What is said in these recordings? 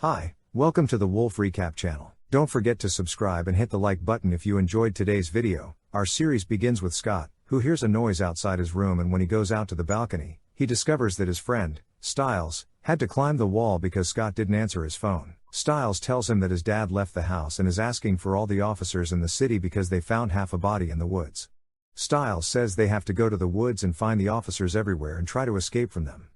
Hi, welcome to the Wolf Recap channel. Don't forget to subscribe and hit the like button if you enjoyed today's video. Our series begins with Scott, who hears a noise outside his room, and when he goes out to the balcony, he discovers that his friend, Stiles, had to climb the wall because Scott didn't answer his phone. Stiles tells him that his dad left the house and is asking for all the officers in the city because they found half a body in the woods. Stiles says they have to go to the woods and find the officers everywhere and try to escape from them.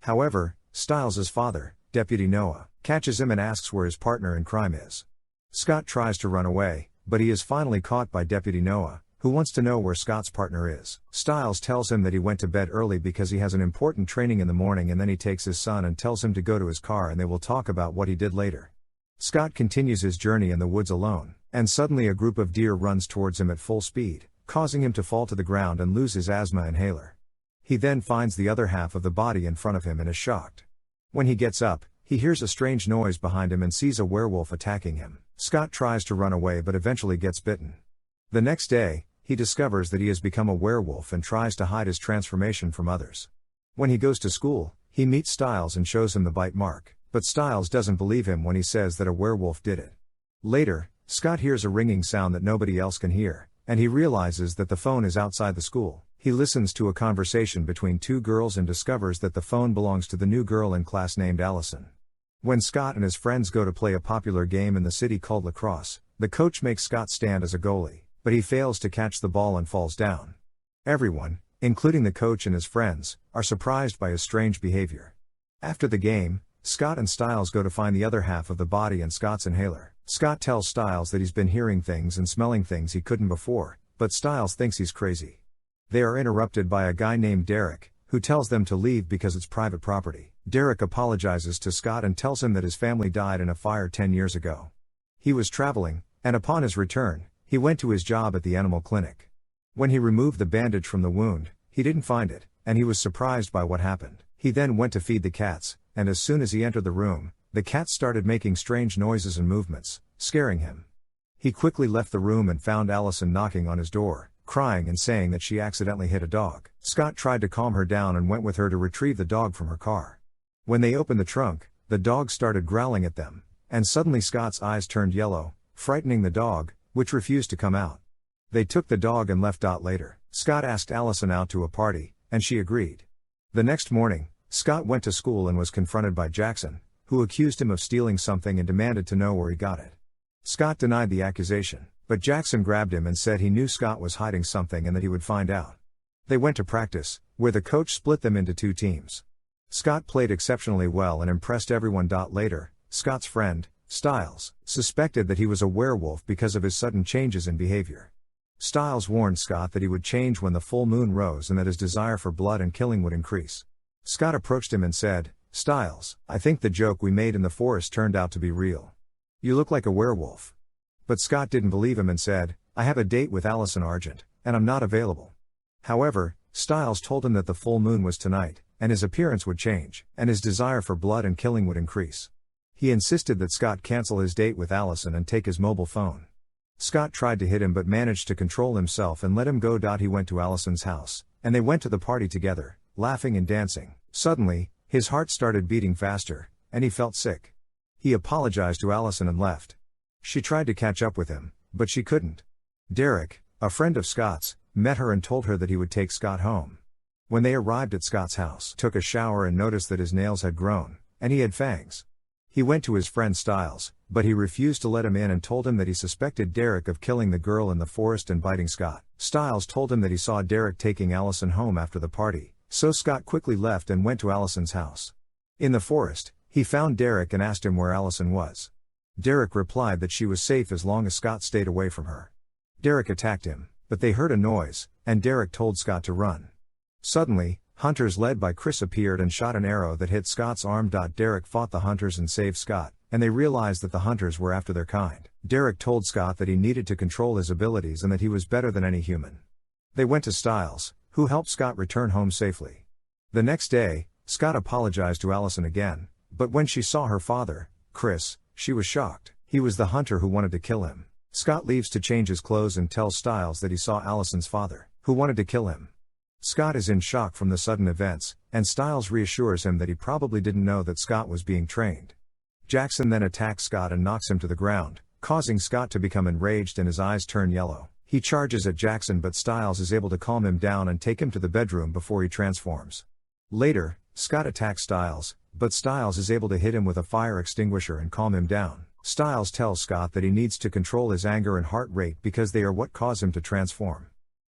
However, Stiles' father, Deputy Noah, catches him and asks where his partner in crime is. Scott tries to run away, but he is finally caught by Deputy Noah, who wants to know where Scott's partner is. Stiles tells him that he went to bed early because he has an important training in the morning, and then he takes his son and tells him to go to his car and they will talk about what he did later. Scott continues his journey in the woods alone, and suddenly a group of deer runs towards him at full speed, causing him to fall to the ground and lose his asthma inhaler. He then finds the other half of the body in front of him and is shocked. When he gets up, he hears a strange noise behind him and sees a werewolf attacking him. Scott tries to run away but eventually gets bitten. The next day, he discovers that he has become a werewolf and tries to hide his transformation from others. When he goes to school, he meets Stiles and shows him the bite mark, but Stiles doesn't believe him when he says that a werewolf did it. Later, Scott hears a ringing sound that nobody else can hear, and he realizes that the phone is outside the school. He listens to a conversation between two girls and discovers that the phone belongs to the new girl in class named Allison. When Scott and his friends go to play a popular game in the city called lacrosse, the coach makes Scott stand as a goalie, but he fails to catch the ball and falls down. Everyone, including the coach and his friends, are surprised by his strange behavior. After the game, Scott and Stiles go to find the other half of the body and Scott's inhaler. Scott tells Stiles that he's been hearing things and smelling things he couldn't before, but Stiles thinks he's crazy. They are interrupted by a guy named Derek, who tells them to leave because it's private property. Derek apologizes to Scott and tells him that his family died in a fire 10 years ago. He was traveling, and upon his return, he went to his job at the animal clinic. When he removed the bandage from the wound, he didn't find it, and he was surprised by what happened. He then went to feed the cats, and as soon as he entered the room, the cats started making strange noises and movements, scaring him. He quickly left the room and found Allison knocking on his door, crying and saying that she accidentally hit a dog. Scott tried to calm her down and went with her to retrieve the dog from her car. When they opened the trunk, the dog started growling at them, and suddenly Scott's eyes turned yellow, frightening the dog, which refused to come out. They took the dog and left. Later, Scott asked Allison out to a party, and she agreed. The next morning, Scott went to school and was confronted by Jackson, who accused him of stealing something and demanded to know where he got it. Scott denied the accusation, but Jackson grabbed him and said he knew Scott was hiding something and that he would find out. They went to practice, where the coach split them into two teams. Scott played exceptionally well and impressed everyone. Later, Scott's friend, Stiles, suspected that he was a werewolf because of his sudden changes in behavior. Stiles warned Scott that he would change when the full moon rose and that his desire for blood and killing would increase. Scott approached him and said, "Stiles, I think the joke we made in the forest turned out to be real. You look like a werewolf." But Scott didn't believe him and said, "I have a date with Allison Argent, and I'm not available." However, Stiles told him that the full moon was tonight, and his appearance would change, and his desire for blood and killing would increase. He insisted that Scott cancel his date with Allison and take his mobile phone. Scott tried to hit him but managed to control himself and let him go. He went to Allison's house, and they went to the party together, laughing and dancing. Suddenly, his heart started beating faster, and he felt sick. He apologized to Allison and left. She tried to catch up with him, but she couldn't. Derek, a friend of Scott's, met her and told her that he would take Scott home. When they arrived at Scott's house, took a shower and noticed that his nails had grown, and he had fangs. He went to his friend Stiles, but he refused to let him in and told him that he suspected Derek of killing the girl in the forest and biting Scott. Stiles told him that he saw Derek taking Allison home after the party, so Scott quickly left and went to Allison's house. In the forest, he found Derek and asked him where Allison was. Derek replied that she was safe as long as Scott stayed away from her. Derek attacked him, but they heard a noise, and Derek told Scott to run. Suddenly, hunters led by Chris appeared and shot an arrow that hit Scott's arm. Derek fought the hunters and saved Scott, and they realized that the hunters were after their kind. Derek told Scott that he needed to control his abilities and that he was better than any human. They went to Stiles, who helped Scott return home safely. The next day, Scott apologized to Allison again, but when she saw her father, Chris, she was shocked. He was the hunter who wanted to kill him. Scott leaves to change his clothes and tells Stiles that he saw Allison's father, who wanted to kill him. Scott is in shock from the sudden events, and Stiles reassures him that he probably didn't know that Scott was being trained. Jackson then attacks Scott and knocks him to the ground, causing Scott to become enraged and his eyes turn yellow. He charges at Jackson, but Stiles is able to calm him down and take him to the bedroom before he transforms. Later, Scott attacks Stiles, but Stiles is able to hit him with a fire extinguisher and calm him down. Stiles tells Scott that he needs to control his anger and heart rate because they are what cause him to transform.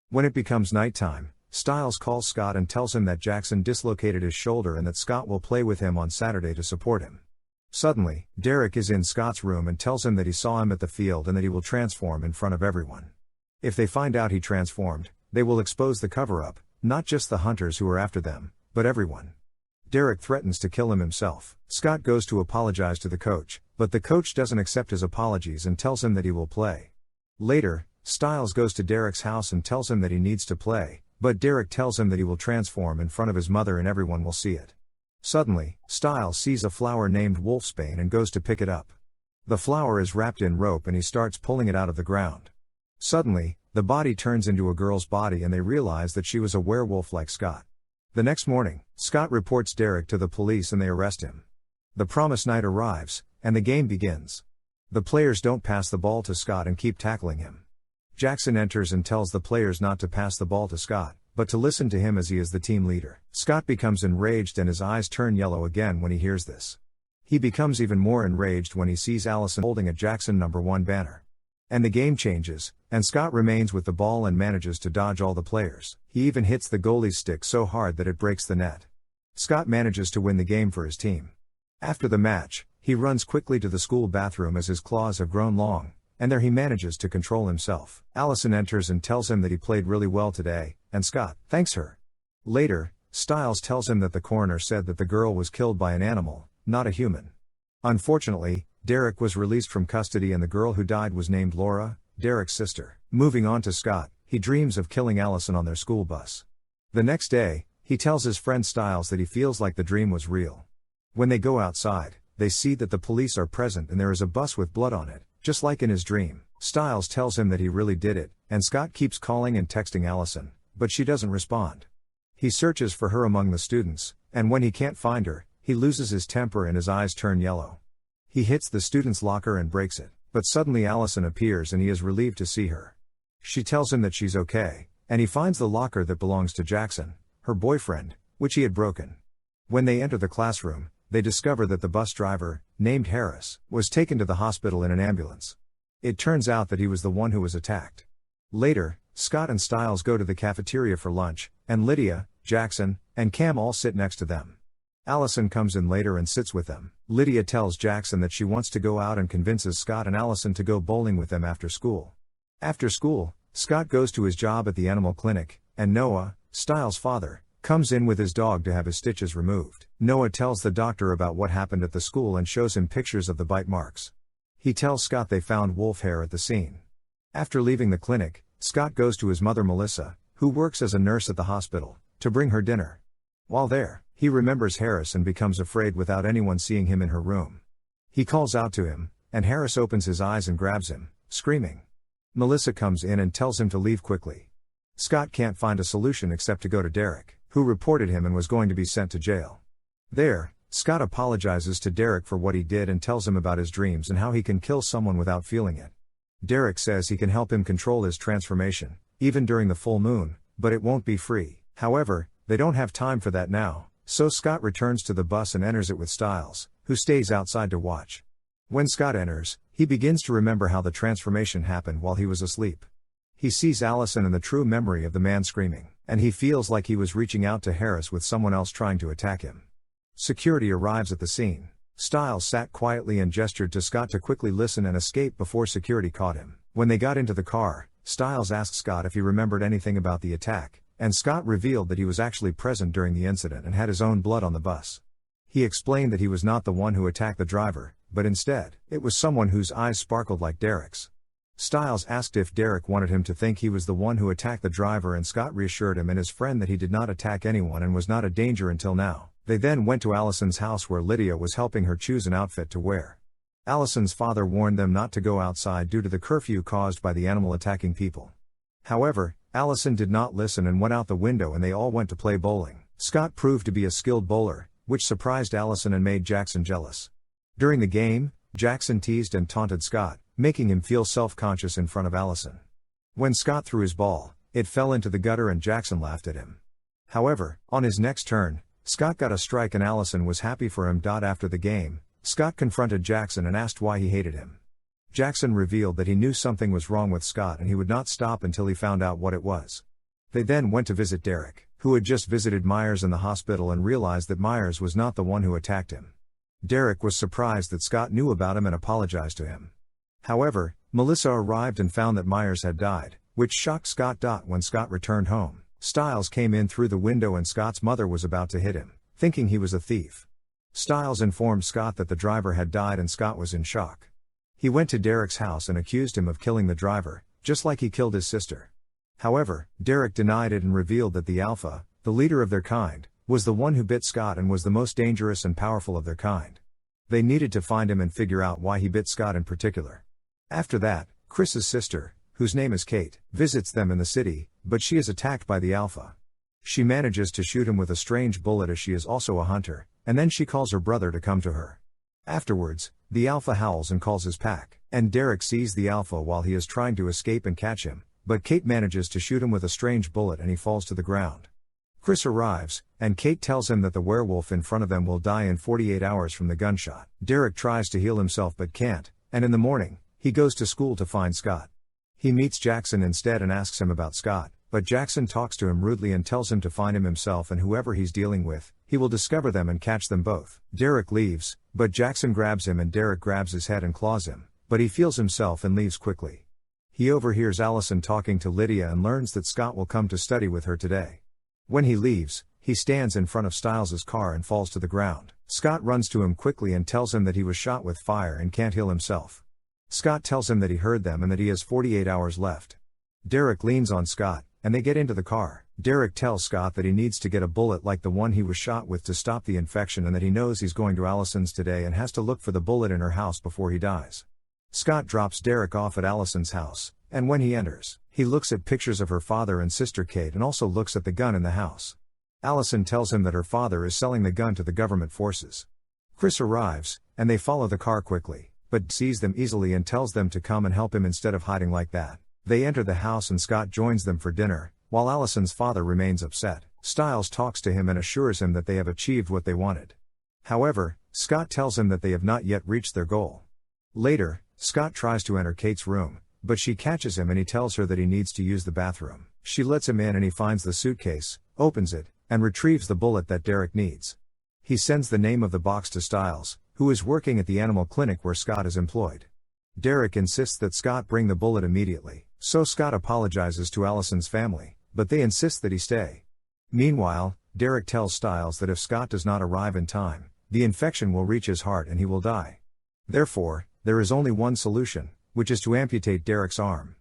When it becomes nighttime, Stiles calls Scott and tells him that Jackson dislocated his shoulder and that Scott will play with him on Saturday to support him. Suddenly, Derek is in Scott's room and tells him that he saw him at the field and that he will transform in front of everyone. If they find out he transformed, they will expose the cover-up, not just the hunters who are after them, but everyone. Derek threatens to kill him himself. Scott goes to apologize to the coach, but the coach doesn't accept his apologies and tells him that he will play. Later, Stiles goes to Derek's house and tells him that he needs to play, but Derek tells him that he will transform in front of his mother and everyone will see it. Suddenly, Stiles sees a flower named wolfsbane and goes to pick it up. The flower is wrapped in rope and he starts pulling it out of the ground. Suddenly, the body turns into a girl's body and they realize that she was a werewolf like Scott. The next morning, Scott reports Derek to the police and they arrest him. The promised night arrives, and the game begins. The players don't pass the ball to Scott and keep tackling him. Jackson enters and tells the players not to pass the ball to Scott, but to listen to him as he is the team leader. Scott becomes enraged and his eyes turn yellow again when he hears this. He becomes even more enraged when he sees Allison holding a Jackson #1 banner. And the game changes, and Scott remains with the ball and manages to dodge all the players. He even hits the goalie's stick so hard that it breaks the net. Scott manages to win the game for his team. After the match, he runs quickly to the school bathroom as his claws have grown long, and there he manages to control himself. Allison enters and tells him that he played really well today, and Scott thanks her. Later, Stiles tells him that the coroner said that the girl was killed by an animal, not a human. Unfortunately, Derek was released from custody and the girl who died was named Laura, Derek's sister. Moving on to Scott, he dreams of killing Allison on their school bus. The next day, he tells his friend Stiles that he feels like the dream was real. When they go outside, they see that the police are present and there is a bus with blood on it, just like in his dream. Stiles tells him that he really did it, and Scott keeps calling and texting Allison, but she doesn't respond. He searches for her among the students, and when he can't find her, he loses his temper and his eyes turn yellow. He hits the student's locker and breaks it, but suddenly Allison appears and he is relieved to see her. She tells him that she's okay, and he finds the locker that belongs to Jackson, her boyfriend, which he had broken. When they enter the classroom, they discover that the bus driver, named Harris, was taken to the hospital in an ambulance. It turns out that he was the one who was attacked. Later, Scott and Stiles go to the cafeteria for lunch, and Lydia, Jackson, and Cam all sit next to them. Allison comes in later and sits with them. Lydia tells Jackson that she wants to go out and convinces Scott and Allison to go bowling with them after school. After school, Scott goes to his job at the animal clinic, and Noah, Stiles' father, comes in with his dog to have his stitches removed. Noah tells the doctor about what happened at the school and shows him pictures of the bite marks. He tells Scott they found wolf hair at the scene. After leaving the clinic, Scott goes to his mother Melissa, who works as a nurse at the hospital, to bring her dinner. While there, he remembers Harris and becomes afraid without anyone seeing him in her room. He calls out to him, and Harris opens his eyes and grabs him, screaming. Melissa comes in and tells him to leave quickly. Scott can't find a solution except to go to Derek, who reported him and was going to be sent to jail. There, Scott apologizes to Derek for what he did and tells him about his dreams and how he can kill someone without feeling it. Derek says he can help him control his transformation, even during the full moon, but it won't be free. However, they don't have time for that now. So Scott returns to the bus and enters it with Stiles, who stays outside to watch. When Scott enters, he begins to remember how the transformation happened while he was asleep. He sees Allison and the true memory of the man screaming, and he feels like he was reaching out to Harris with someone else trying to attack him. Security arrives at the scene. Stiles sat quietly and gestured to Scott to quickly listen and escape before security caught him. When they got into the car, Stiles asked Scott if he remembered anything about the attack, and Scott revealed that he was actually present during the incident and had his own blood on the bus. He explained that he was not the one who attacked the driver, but instead, it was someone whose eyes sparkled like Derek's. Stiles asked if Derek wanted him to think he was the one who attacked the driver, and Scott reassured him and his friend that he did not attack anyone and was not a danger until now. They then went to Allison's house where Lydia was helping her choose an outfit to wear. Allison's father warned them not to go outside due to the curfew caused by the animal attacking people. However, Allison did not listen and went out the window and they all went to play bowling. Scott proved to be a skilled bowler, which surprised Allison and made Jackson jealous. During the game, Jackson teased and taunted Scott, making him feel self-conscious in front of Allison. When Scott threw his ball, it fell into the gutter and Jackson laughed at him. However, on his next turn, Scott got a strike and Allison was happy for him. After the game, Scott confronted Jackson and asked why he hated him. Jackson revealed that he knew something was wrong with Scott and he would not stop until he found out what it was. They then went to visit Derek, who had just visited Myers in the hospital and realized that Myers was not the one who attacked him. Derek was surprised that Scott knew about him and apologized to him. However, Melissa arrived and found that Myers had died, which shocked Scott. When Scott returned home, Stiles came in through the window and Scott's mother was about to hit him, thinking he was a thief. Stiles informed Scott that the driver had died and Scott was in shock. He went to Derek's house and accused him of killing the driver, just like he killed his sister. However, Derek denied it and revealed that the Alpha, the leader of their kind, was the one who bit Scott and was the most dangerous and powerful of their kind. They needed to find him and figure out why he bit Scott in particular. After that, Chris's sister, whose name is Kate, visits them in the city, but she is attacked by the Alpha. She manages to shoot him with a strange bullet as she is also a hunter, and then she calls her brother to come to her. Afterwards, the Alpha howls and calls his pack, and Derek sees the Alpha while he is trying to escape and catch him, but Kate manages to shoot him with a strange bullet and he falls to the ground. Chris arrives, and Kate tells him that the werewolf in front of them will die in 48 hours from the gunshot. Derek tries to heal himself but can't, and in the morning, he goes to school to find Scott. He meets Jackson instead and asks him about Scott, but Jackson talks to him rudely and tells him to find him himself and whoever he's dealing with, he will discover them and catch them both. Derek leaves, but Jackson grabs him and Derek grabs his head and claws him, but he feels himself and leaves quickly. He overhears Allison talking to Lydia and learns that Scott will come to study with her today. When he leaves, he stands in front of Stiles' car and falls to the ground. Scott runs to him quickly and tells him that he was shot with fire and can't heal himself. Scott tells him that he heard them and that he has 48 hours left. Derek leans on Scott, and they get into the car. Derek tells Scott that he needs to get a bullet like the one he was shot with to stop the infection and that he knows he's going to Allison's today and has to look for the bullet in her house before he dies. Scott drops Derek off at Allison's house, and when he enters, he looks at pictures of her father and sister Kate and also looks at the gun in the house. Allison tells him that her father is selling the gun to the government forces. Chris arrives, and they follow the car quickly, but sees them easily and tells them to come and help him instead of hiding like that. They enter the house and Scott joins them for dinner, while Allison's father remains upset. Stiles talks to him and assures him that they have achieved what they wanted. However, Scott tells him that they have not yet reached their goal. Later, Scott tries to enter Kate's room, but she catches him and he tells her that he needs to use the bathroom. She lets him in and he finds the suitcase, opens it, and retrieves the bullet that Derek needs. He sends the name of the box to Stiles, who is working at the animal clinic where Scott is employed. Derek insists that Scott bring the bullet immediately, so Scott apologizes to Allison's family, but they insist that he stay. Meanwhile, Derek tells Stiles that if Scott does not arrive in time, the infection will reach his heart and he will die. Therefore, there is only one solution, which is to amputate Derek's arm.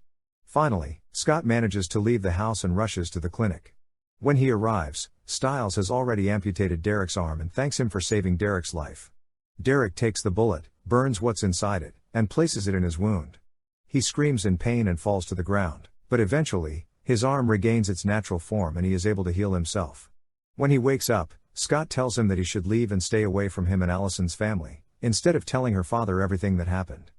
Finally, Scott manages to leave the house and rushes to the clinic. When he arrives, Stiles has already amputated Derek's arm and thanks him for saving Derek's life. Derek takes the bullet, burns what's inside it, and places it in his wound. He screams in pain and falls to the ground, but eventually, his arm regains its natural form and he is able to heal himself. When he wakes up, Scott tells him that he should leave and stay away from him and Allison's family, instead of telling her father everything that happened.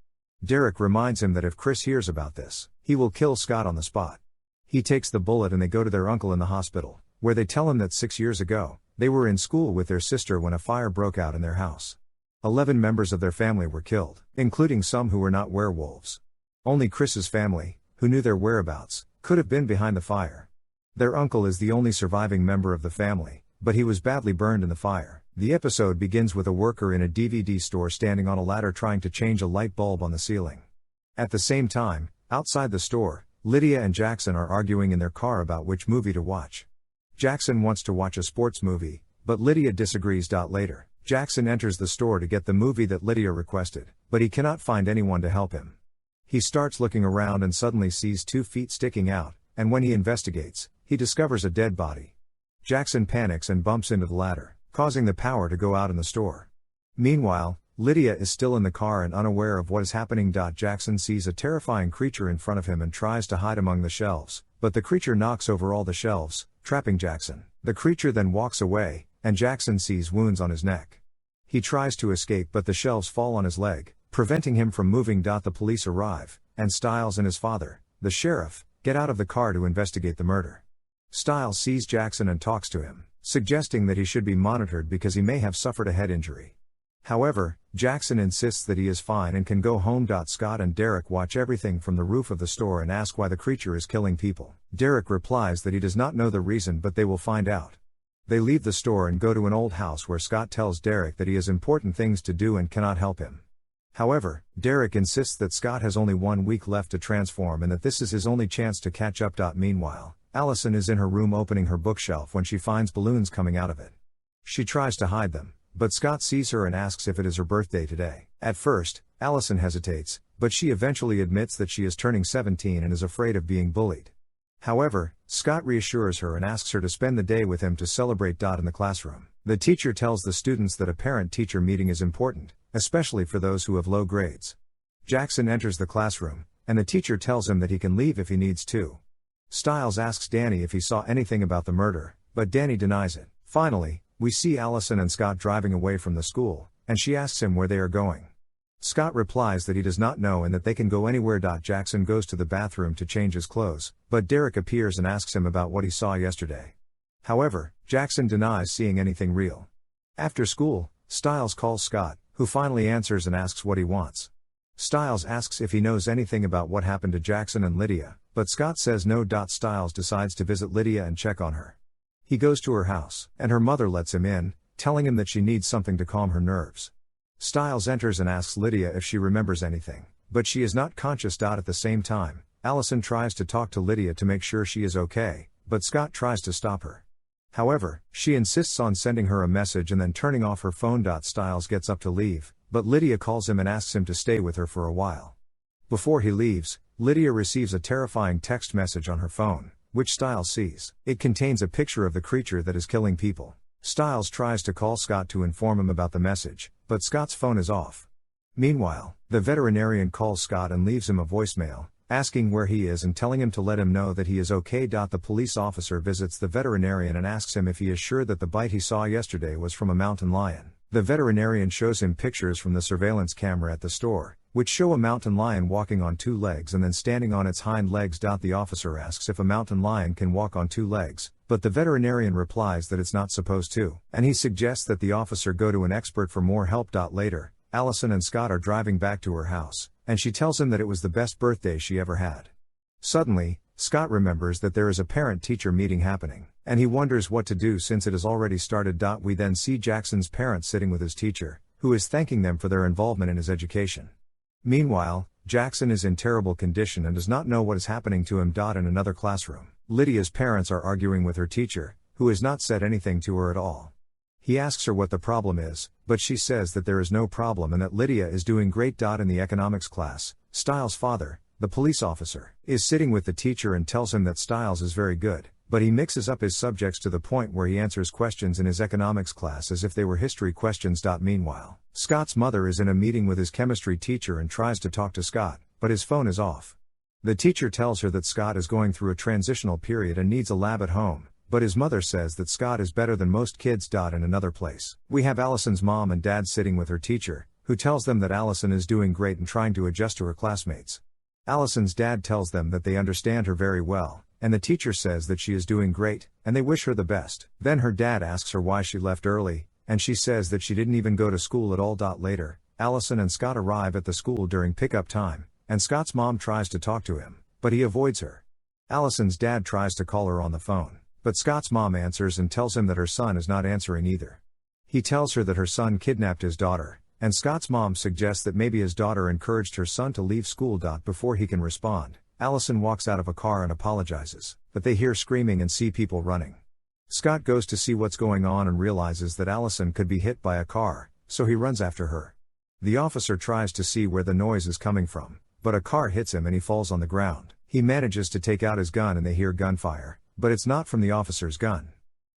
Derek reminds him that if Chris hears about this, he will kill Scott on the spot. He takes the bullet and they go to their uncle in the hospital, where they tell him that 6 years ago, they were in school with their sister when a fire broke out in their house. 11 members of their family were killed, including some who were not werewolves. Only Chris's family, who knew their whereabouts, could have been behind the fire. Their uncle is the only surviving member of the family, but he was badly burned in the fire. The episode begins with a worker in a DVD store standing on a ladder trying to change a light bulb on the ceiling. At the same time, outside the store, Lydia and Jackson are arguing in their car about which movie to watch. Jackson wants to watch a sports movie, but Lydia disagrees. Later, Jackson enters the store to get the movie that Lydia requested, but he cannot find anyone to help him. He starts looking around and suddenly sees 2 feet sticking out, and when he investigates, he discovers a dead body. Jackson panics and bumps into the ladder, causing the power to go out in the store. Meanwhile, Lydia is still in the car and unaware of what is happening. Jackson sees a terrifying creature in front of him and tries to hide among the shelves, but the creature knocks over all the shelves, trapping Jackson. The creature then walks away, and Jackson sees wounds on his neck. He tries to escape but the shelves fall on his leg, preventing him from moving. The police arrive, and Stiles and his father, the sheriff, get out of the car to investigate the murder. Stiles sees Jackson and talks to him, suggesting that he should be monitored because he may have suffered a head injury. However, Jackson insists that he is fine and can go home. Scott and Derek watch everything from the roof of the store and ask why the creature is killing people. Derek replies that he does not know the reason but they will find out. They leave the store and go to an old house where Scott tells Derek that he has important things to do and cannot help him. However, Derek insists that Scott has only 1 week left to transform and that this is his only chance to catch up. Meanwhile, Allison is in her room opening her bookshelf when she finds balloons coming out of it. She tries to hide them, but Scott sees her and asks if it is her birthday today. At first, Allison hesitates, but she eventually admits that she is turning 17 and is afraid of being bullied. However, Scott reassures her and asks her to spend the day with him to celebrate. In the classroom, the teacher tells the students that a parent-teacher meeting is important, especially for those who have low grades. Jackson enters the classroom, and the teacher tells him that he can leave if he needs to. Stiles asks Danny if he saw anything about the murder, but Danny denies it. Finally, we see Allison and Scott driving away from the school, and she asks him where they are going. Scott replies that he does not know and that they can go anywhere. Jackson goes to the bathroom to change his clothes, but Derek appears and asks him about what he saw yesterday. However, Jackson denies seeing anything real. After school, Stiles calls Scott, who finally answers and asks what he wants. Stiles asks if he knows anything about what happened to Jackson and Lydia, but Scott says no. Stiles decides to visit Lydia and check on her. He goes to her house, and her mother lets him in, telling him that she needs something to calm her nerves. Stiles enters and asks Lydia if she remembers anything, but she is not conscious. At the same time, Allison tries to talk to Lydia to make sure she is okay, but Scott tries to stop her. However, she insists on sending her a message and then turning off her phone. Stiles gets up to leave, but Lydia calls him and asks him to stay with her for a while. Before he leaves, Lydia receives a terrifying text message on her phone, which Stiles sees. It contains a picture of the creature that is killing people. Stiles tries to call Scott to inform him about the message, but Scott's phone is off. Meanwhile, the veterinarian calls Scott and leaves him a voicemail, asking where he is and telling him to let him know that he is okay. The police officer visits the veterinarian and asks him if he is sure that the bite he saw yesterday was from a mountain lion. The veterinarian shows him pictures from the surveillance camera at the store, which show a mountain lion walking on 2 legs and then standing on its hind legs. The officer asks if a mountain lion can walk on 2 legs, but the veterinarian replies that it's not supposed to, and he suggests that the officer go to an expert for more help. Later, Allison and Scott are driving back to her house, and she tells him that it was the best birthday she ever had. Suddenly, Scott remembers that there is a parent-teacher meeting happening, and he wonders what to do since it has already started. We then see Jackson's parents sitting with his teacher, who is thanking them for their involvement in his education. Meanwhile, Jackson is in terrible condition and does not know what is happening to him. In another classroom, Lydia's parents are arguing with her teacher, who has not said anything to her at all. He asks her what the problem is, but she says that there is no problem and that Lydia is doing great. In the economics class, Stiles' father, the police officer, is sitting with the teacher and tells him that Stiles is very good, but he mixes up his subjects to the point where he answers questions in his economics class as if they were history questions. Meanwhile, Scott's mother is in a meeting with his chemistry teacher and tries to talk to Scott, but his phone is off. The teacher tells her that Scott is going through a transitional period and needs a lab at home, but his mother says that Scott is better than most kids. In another place, we have Allison's mom and dad sitting with her teacher, who tells them that Allison is doing great and trying to adjust to her classmates. Allison's dad tells them that they understand her very well, and the teacher says that she is doing great, and they wish her the best. Then her dad asks her why she left early, and she says that she didn't even go to school at all. Later, Allison and Scott arrive at the school during pickup time, and Scott's mom tries to talk to him, but he avoids her. Allison's dad tries to call her on the phone, but Scott's mom answers and tells him that her son is not answering either. He tells her that her son kidnapped his daughter, and Scott's mom suggests that maybe his daughter encouraged her son to leave school. Before he can respond, Allison walks out of a car and apologizes, but they hear screaming and see people running. Scott goes to see what's going on and realizes that Allison could be hit by a car, so he runs after her. The officer tries to see where the noise is coming from, but a car hits him and he falls on the ground. He manages to take out his gun and they hear gunfire, but it's not from the officer's gun.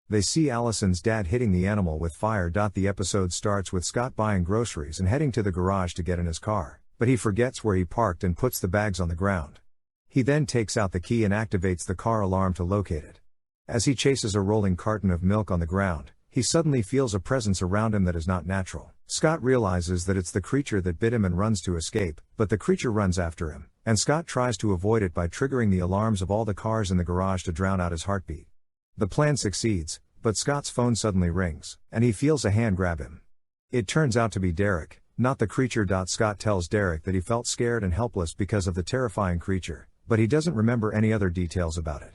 They see Allison's dad hitting the animal with fire. The episode starts with Scott buying groceries and heading to the garage to get in his car, but he forgets where he parked and puts the bags on the ground. He then takes out the key and activates the car alarm to locate it. As he chases a rolling carton of milk on the ground, he suddenly feels a presence around him that is not natural. Scott realizes that it's the creature that bit him and runs to escape, but the creature runs after him, and Scott tries to avoid it by triggering the alarms of all the cars in the garage to drown out his heartbeat. The plan succeeds, but Scott's phone suddenly rings, and he feels a hand grab him. It turns out to be Derek, not the creature. Scott tells Derek that he felt scared and helpless because of the terrifying creature, but he doesn't remember any other details about it.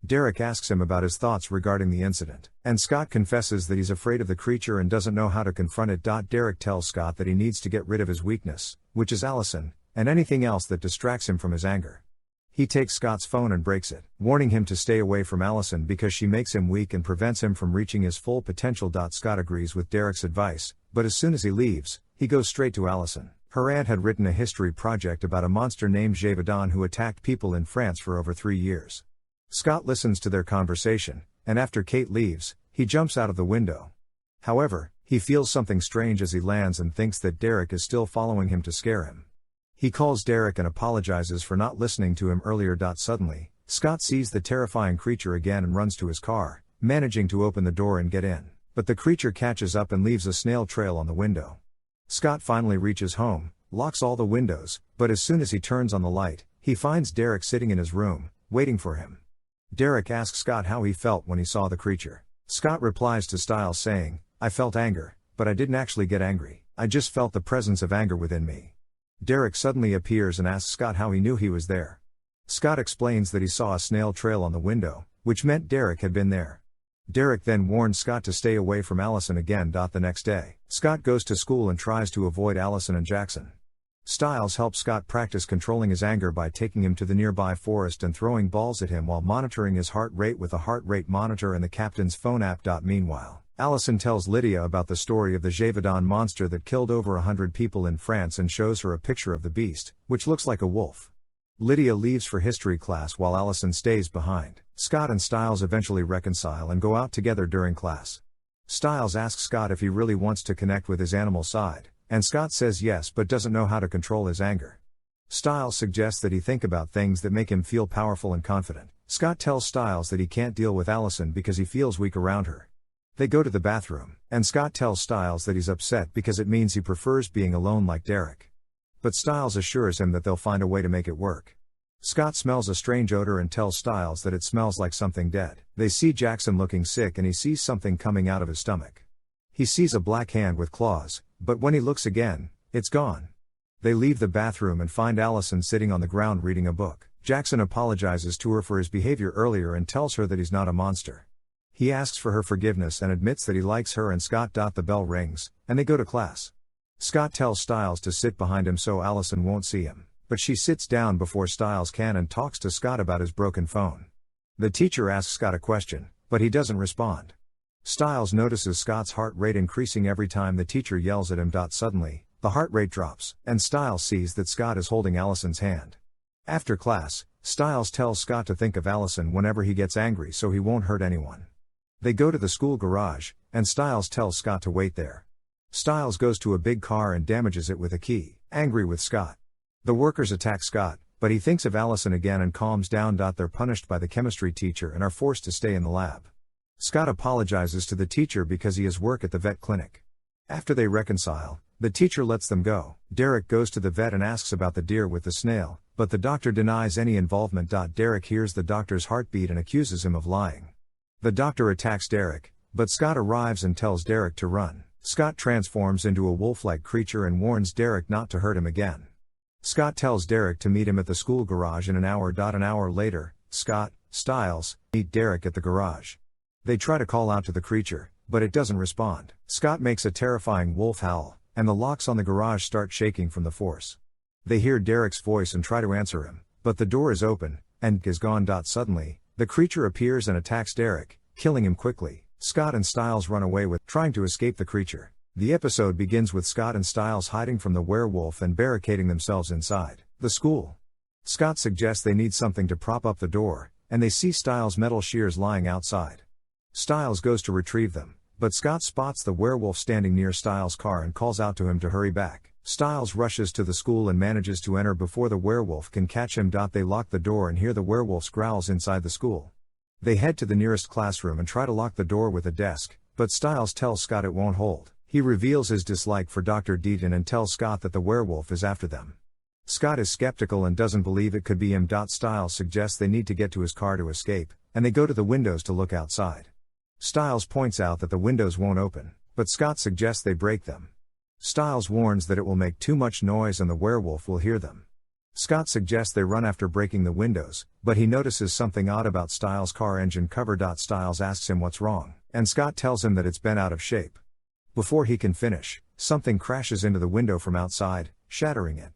Derek asks him about his thoughts regarding the incident, and Scott confesses that he's afraid of the creature and doesn't know how to confront it. Derek tells Scott that he needs to get rid of his weakness, which is Allison, and anything else that distracts him from his anger. He takes Scott's phone and breaks it, warning him to stay away from Allison because she makes him weak and prevents him from reaching his full potential. Scott agrees with Derek's advice, but as soon as he leaves, he goes straight to Allison. Her aunt had written a history project about a monster named Gévaudan who attacked people in France for over 3 years. Scott listens to their conversation, and after Kate leaves, he jumps out of the window. However, he feels something strange as he lands and thinks that Derek is still following him to scare him. He calls Derek and apologizes for not listening to him earlier. Suddenly, Scott sees the terrifying creature again and runs to his car, managing to open the door and get in, but the creature catches up and leaves a snail trail on the window. Scott finally reaches home, locks all the windows, but as soon as he turns on the light, he finds Derek sitting in his room, waiting for him. Derek asks Scott how he felt when he saw the creature. Scott replies to Stiles saying, "I felt anger, but I didn't actually get angry, I just felt the presence of anger within me." Derek suddenly appears and asks Scott how he knew he was there. Scott explains that he saw a snail trail on the window, which meant Derek had been there. Derek then warns Scott to stay away from Allison again. The next day, Scott goes to school and tries to avoid Allison and Jackson. Stiles helps Scott practice controlling his anger by taking him to the nearby forest and throwing balls at him while monitoring his heart rate with a heart rate monitor and the captain's phone app. Meanwhile, Allison tells Lydia about the story of the Gévaudan monster that killed over 100 people in France and shows her a picture of the beast, which looks like a wolf. Lydia leaves for history class while Allison stays behind. Scott and Stiles eventually reconcile and go out together during class. Stiles asks Scott if he really wants to connect with his animal side, and Scott says yes but doesn't know how to control his anger. Stiles suggests that he think about things that make him feel powerful and confident. Scott tells Stiles that he can't deal with Allison because he feels weak around her. They go to the bathroom, and Scott tells Stiles that he's upset because it means he prefers being alone like Derek. But Stiles assures him that they'll find a way to make it work. Scott smells a strange odor and tells Stiles that it smells like something dead. They see Jackson looking sick and he sees something coming out of his stomach. He sees a black hand with claws, but when he looks again, it's gone. They leave the bathroom and find Allison sitting on the ground reading a book. Jackson apologizes to her for his behavior earlier and tells her that he's not a monster. He asks for her forgiveness and admits that he likes her and Scott. The bell rings, and they go to class. Scott tells Stiles to sit behind him so Allison won't see him, but she sits down before Stiles can and talks to Scott about his broken phone. The teacher asks Scott a question, but he doesn't respond. Stiles notices Scott's heart rate increasing every time the teacher yells at him. Suddenly, the heart rate drops, and Stiles sees that Scott is holding Allison's hand. After class, Stiles tells Scott to think of Allison whenever he gets angry so he won't hurt anyone. They go to the school garage, and Stiles tells Scott to wait there. Stiles goes to a big car and damages it with a key, angry with Scott. The workers attack Scott, but he thinks of Allison again and calms down. They're punished by the chemistry teacher and are forced to stay in the lab. Scott apologizes to the teacher because he has work at the vet clinic. After they reconcile, the teacher lets them go. Derek goes to the vet and asks about the deer with the snail, but the doctor denies any involvement. Derek hears the doctor's heartbeat and accuses him of lying. The doctor attacks Derek, but Scott arrives and tells Derek to run. Scott transforms into a wolf-like creature and warns Derek not to hurt him again. Scott tells Derek to meet him at the school garage in an hour. An hour later, Scott, Stiles, meet Derek at the garage. They try to call out to the creature, but it doesn't respond. Scott makes a terrifying wolf howl, and the locks on the garage start shaking from the force. They hear Derek's voice and try to answer him, but the door is open, and is gone. Suddenly, the creature appears and attacks Derek, killing him quickly. Scott and Stiles run away trying to escape the creature. The episode begins with Scott and Stiles hiding from the werewolf and barricading themselves inside the school. Scott suggests they need something to prop up the door, and they see Stiles' metal shears lying outside. Stiles goes to retrieve them, but Scott spots the werewolf standing near Stiles' car and calls out to him to hurry back. Stiles rushes to the school and manages to enter before the werewolf can catch him. They lock the door and hear the werewolf's growls inside the school. They head to the nearest classroom and try to lock the door with a desk, but Stiles tells Scott it won't hold. He reveals his dislike for Dr. Deaton and tells Scott that the werewolf is after them. Scott is skeptical and doesn't believe it could be him. Stiles suggests they need to get to his car to escape, and they go to the windows to look outside. Stiles points out that the windows won't open, but Scott suggests they break them. Stiles warns that it will make too much noise and the werewolf will hear them. Scott suggests they run after breaking the windows, but he notices something odd about Stiles' car engine cover. Stiles asks him what's wrong, and Scott tells him that it's bent out of shape. Before he can finish, something crashes into the window from outside, shattering it.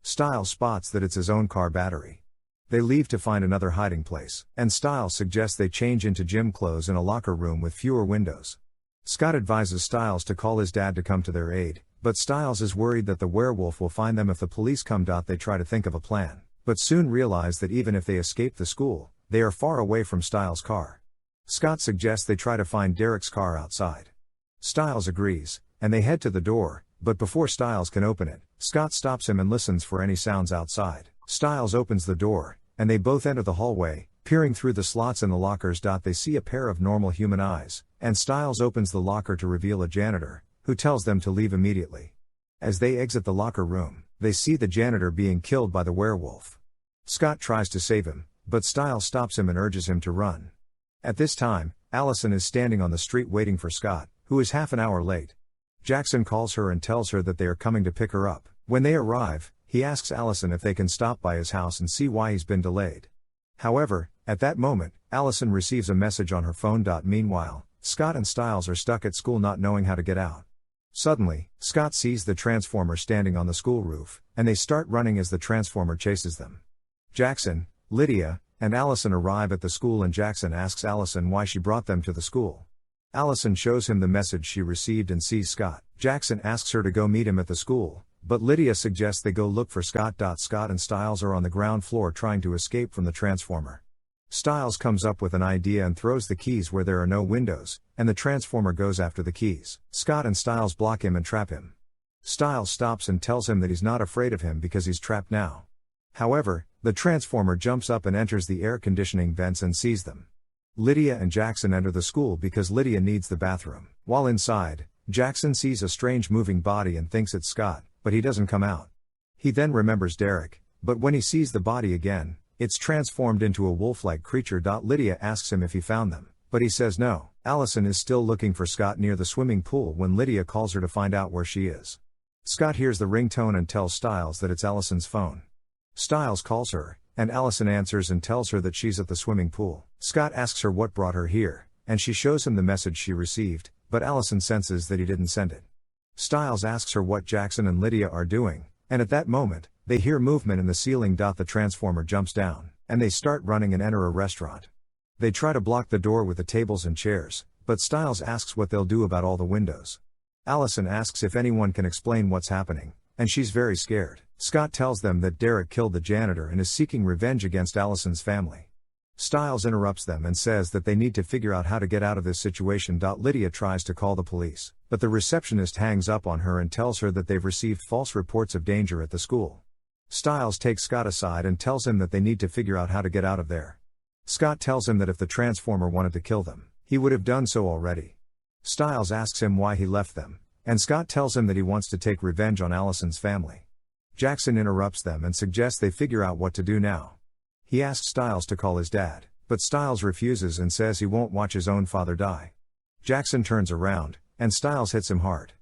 Stiles spots that it's his own car battery. They leave to find another hiding place, and Stiles suggests they change into gym clothes in a locker room with fewer windows. Scott advises Stiles to call his dad to come to their aid, but Stiles is worried that the werewolf will find them if the police come. They try to think of a plan, but soon realize that even if they escape the school, they are far away from Stiles' car. Scott suggests they try to find Derek's car outside. Stiles agrees, and they head to the door, but before Stiles can open it, Scott stops him and listens for any sounds outside. Stiles opens the door, and they both enter the hallway, peering through the slots in the lockers. They see a pair of normal human eyes, and Stiles opens the locker to reveal a janitor, who tells them to leave immediately. As they exit the locker room, they see the janitor being killed by the werewolf. Scott tries to save him, but Stiles stops him and urges him to run. At this time, Allison is standing on the street waiting for Scott, who is half an hour late. Jackson calls her and tells her that they are coming to pick her up. When they arrive, he asks Allison if they can stop by his house and see why he's been delayed. However, at that moment, Allison receives a message on her phone. Meanwhile, Scott and Stiles are stuck at school not knowing how to get out. Suddenly, Scott sees the Transformer standing on the school roof, and they start running as the Transformer chases them. Jackson, Lydia, and Allison arrive at the school and Jackson asks Allison why she brought them to the school. Allison shows him the message she received and sees Scott. Jackson asks her to go meet him at the school, but Lydia suggests they go look for Scott. Scott and Stiles are on the ground floor trying to escape from the Transformer. Stiles comes up with an idea and throws the keys where there are no windows, and the Transformer goes after the keys. Scott and Stiles block him and trap him. Stiles stops and tells him that he's not afraid of him because he's trapped now. However, the Transformer jumps up and enters the air conditioning vents and sees them. Lydia and Jackson enter the school because Lydia needs the bathroom. While inside, Jackson sees a strange moving body and thinks it's Scott, but he doesn't come out. He then remembers Derek, but when he sees the body again, it's transformed into a wolf-like creature. Lydia asks him if he found them, but he says no. Allison is still looking for Scott near the swimming pool when Lydia calls her to find out where she is. Scott hears the ringtone and tells Stiles that it's Allison's phone. Stiles calls her, and Allison answers and tells her that she's at the swimming pool. Scott asks her what brought her here, and she shows him the message she received, but Allison senses that he didn't send it. Stiles asks her what Jackson and Lydia are doing, and at that moment, they hear movement in the ceiling. The Transformer jumps down, and they start running and enter a restaurant. They try to block the door with the tables and chairs, but Stiles asks what they'll do about all the windows. Allison asks if anyone can explain what's happening, and she's very scared. Scott tells them that Derek killed the janitor and is seeking revenge against Allison's family. Stiles interrupts them and says that they need to figure out how to get out of this situation. Lydia tries to call the police, but the receptionist hangs up on her and tells her that they've received false reports of danger at the school. Stiles takes Scott aside and tells him that they need to figure out how to get out of there. Scott tells him that if the Transformer wanted to kill them, he would have done so already. Stiles asks him why he left them, and Scott tells him that he wants to take revenge on Allison's family. Jackson interrupts them and suggests they figure out what to do now. He asks Stiles to call his dad, but Stiles refuses and says he won't watch his own father die. Jackson turns around, and Stiles hits him hard.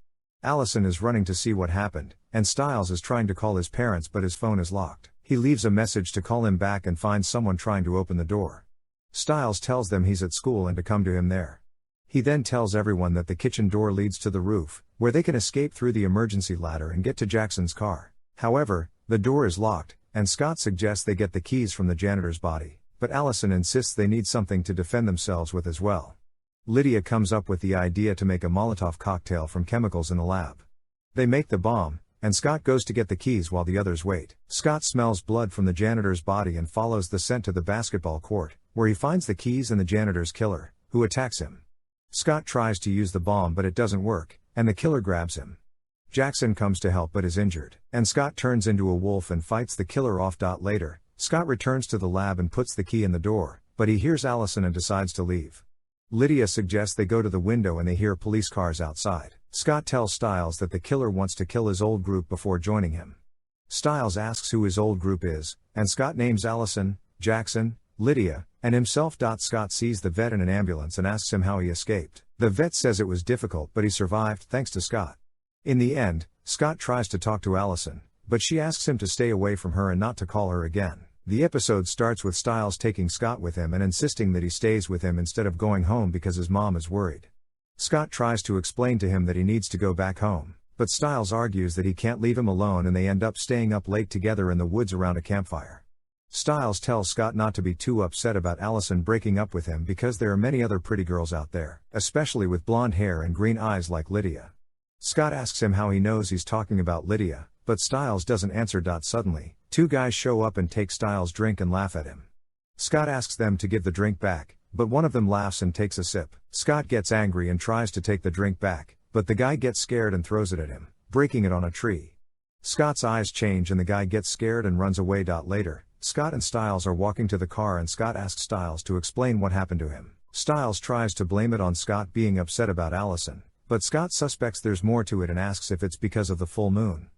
Allison is running to see what happened, and Stiles is trying to call his parents but his phone is locked. He leaves a message to call him back and finds someone trying to open the door. Stiles tells them he's at school and to come to him there. He then tells everyone that the kitchen door leads to the roof, where they can escape through the emergency ladder and get to Jackson's car. However, the door is locked, and Scott suggests they get the keys from the janitor's body, but Allison insists they need something to defend themselves with as well. Lydia comes up with the idea to make a Molotov cocktail from chemicals in the lab. They make the bomb, and Scott goes to get the keys while the others wait. Scott smells blood from the janitor's body and follows the scent to the basketball court, where he finds the keys and the janitor's killer, who attacks him. Scott tries to use the bomb but it doesn't work, and the killer grabs him. Jackson comes to help but is injured, and Scott turns into a wolf and fights the killer off. Later, Scott returns to the lab and puts the key in the door, but he hears Allison and decides to leave. Lydia suggests they go to the window and they hear police cars outside. Scott tells Stiles that the killer wants to kill his old group before joining him. Stiles asks who his old group is, and Scott names Allison, Jackson, Lydia, and himself. Scott sees the vet in an ambulance and asks him how he escaped. The vet says it was difficult but he survived thanks to Scott. In the end, Scott tries to talk to Allison, but she asks him to stay away from her and not to call her again. The episode starts with Stiles taking Scott with him and insisting that he stays with him instead of going home because his mom is worried. Scott tries to explain to him that he needs to go back home, but Stiles argues that he can't leave him alone and they end up staying up late together in the woods around a campfire. Stiles tells Scott not to be too upset about Allison breaking up with him because there are many other pretty girls out there, especially with blonde hair and green eyes like Lydia. Scott asks him how he knows he's talking about Lydia, but Stiles doesn't answer. Suddenly, two guys show up and take Stiles' drink and laugh at him. Scott asks them to give the drink back, but one of them laughs and takes a sip. Scott gets angry and tries to take the drink back, but the guy gets scared and throws it at him, breaking it on a tree. Scott's eyes change and the guy gets scared and runs away. Later, Scott and Stiles are walking to the car and Scott asks Stiles to explain what happened to him. Stiles tries to blame it on Scott being upset about Allison, but Scott suspects there's more to it and asks if it's because of the full moon.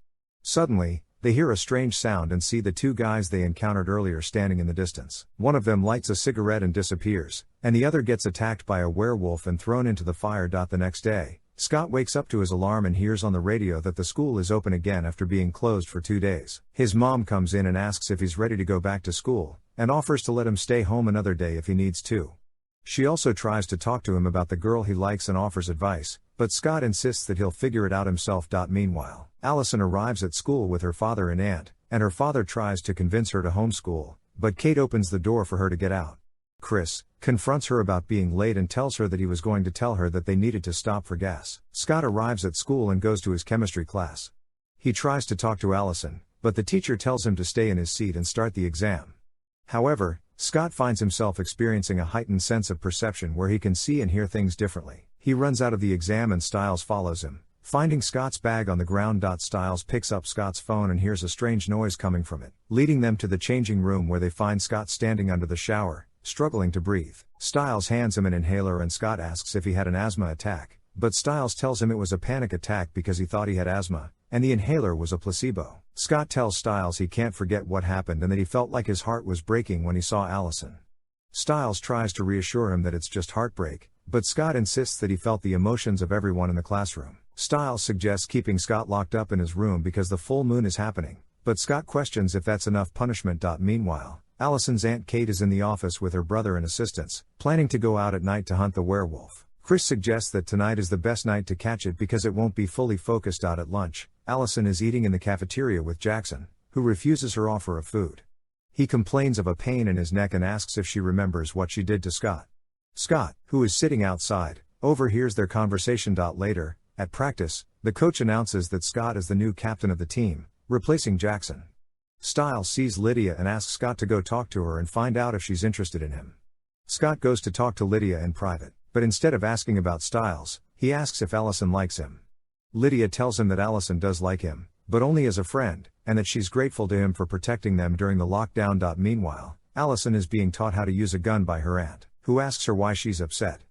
Suddenly, they hear a strange sound and see the two guys they encountered earlier standing in the distance. One of them lights a cigarette and disappears, and the other gets attacked by a werewolf and thrown into the fire. The next day, Scott wakes up to his alarm and hears on the radio that the school is open again after being closed for 2 days. His mom comes in and asks if he's ready to go back to school, and offers to let him stay home another day if he needs to. She also tries to talk to him about the girl he likes and offers advice, but Scott insists that he'll figure it out himself. Meanwhile, Allison arrives at school with her father and aunt, and her father tries to convince her to homeschool, but Kate opens the door for her to get out. Chris confronts her about being late and tells her that he was going to tell her that they needed to stop for gas. Scott arrives at school and goes to his chemistry class. He tries to talk to Allison, but the teacher tells him to stay in his seat and start the exam. However, Scott finds himself experiencing a heightened sense of perception where he can see and hear things differently. He runs out of the exam and Stiles follows him, finding Scott's bag on the ground. Stiles picks up Scott's phone and hears a strange noise coming from it, leading them to the changing room where they find Scott standing under the shower, struggling to breathe. Stiles hands him an inhaler and Scott asks if he had an asthma attack, but Stiles tells him it was a panic attack because he thought he had asthma, and the inhaler was a placebo. Scott tells Stiles he can't forget what happened and that he felt like his heart was breaking when he saw Allison. Stiles tries to reassure him that it's just heartbreak, but Scott insists that he felt the emotions of everyone in the classroom. Stiles suggests keeping Scott locked up in his room because the full moon is happening, but Scott questions if that's enough punishment. Meanwhile, Allison's Aunt Kate is in the office with her brother and assistants, planning to go out at night to hunt the werewolf. Chris suggests that tonight is the best night to catch it because it won't be fully focused. At lunch, Allison is eating in the cafeteria with Jackson, who refuses her offer of food. He complains of a pain in his neck and asks if she remembers what she did to Scott. Scott, who is sitting outside, overhears their conversation. Later, at practice, the coach announces that Scott is the new captain of the team, replacing Jackson. Stiles sees Lydia and asks Scott to go talk to her and find out if she's interested in him. Scott goes to talk to Lydia in private, but instead of asking about Stiles, he asks if Allison likes him. Lydia tells him that Allison does like him, but only as a friend, and that she's grateful to him for protecting them during the lockdown. Meanwhile, Allison is being taught how to use a gun by her aunt, who asks her why she's upset.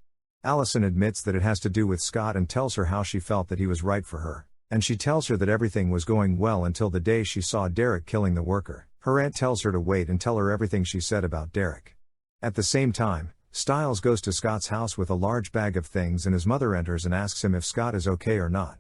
Allison admits that it has to do with Scott and tells her how she felt that he was right for her, and she tells her that everything was going well until the day she saw Derek killing the worker. Her aunt tells her to wait and tell her everything she said about Derek. At the same time, Stiles goes to Scott's house with a large bag of things and his mother enters and asks him if Scott is okay or not.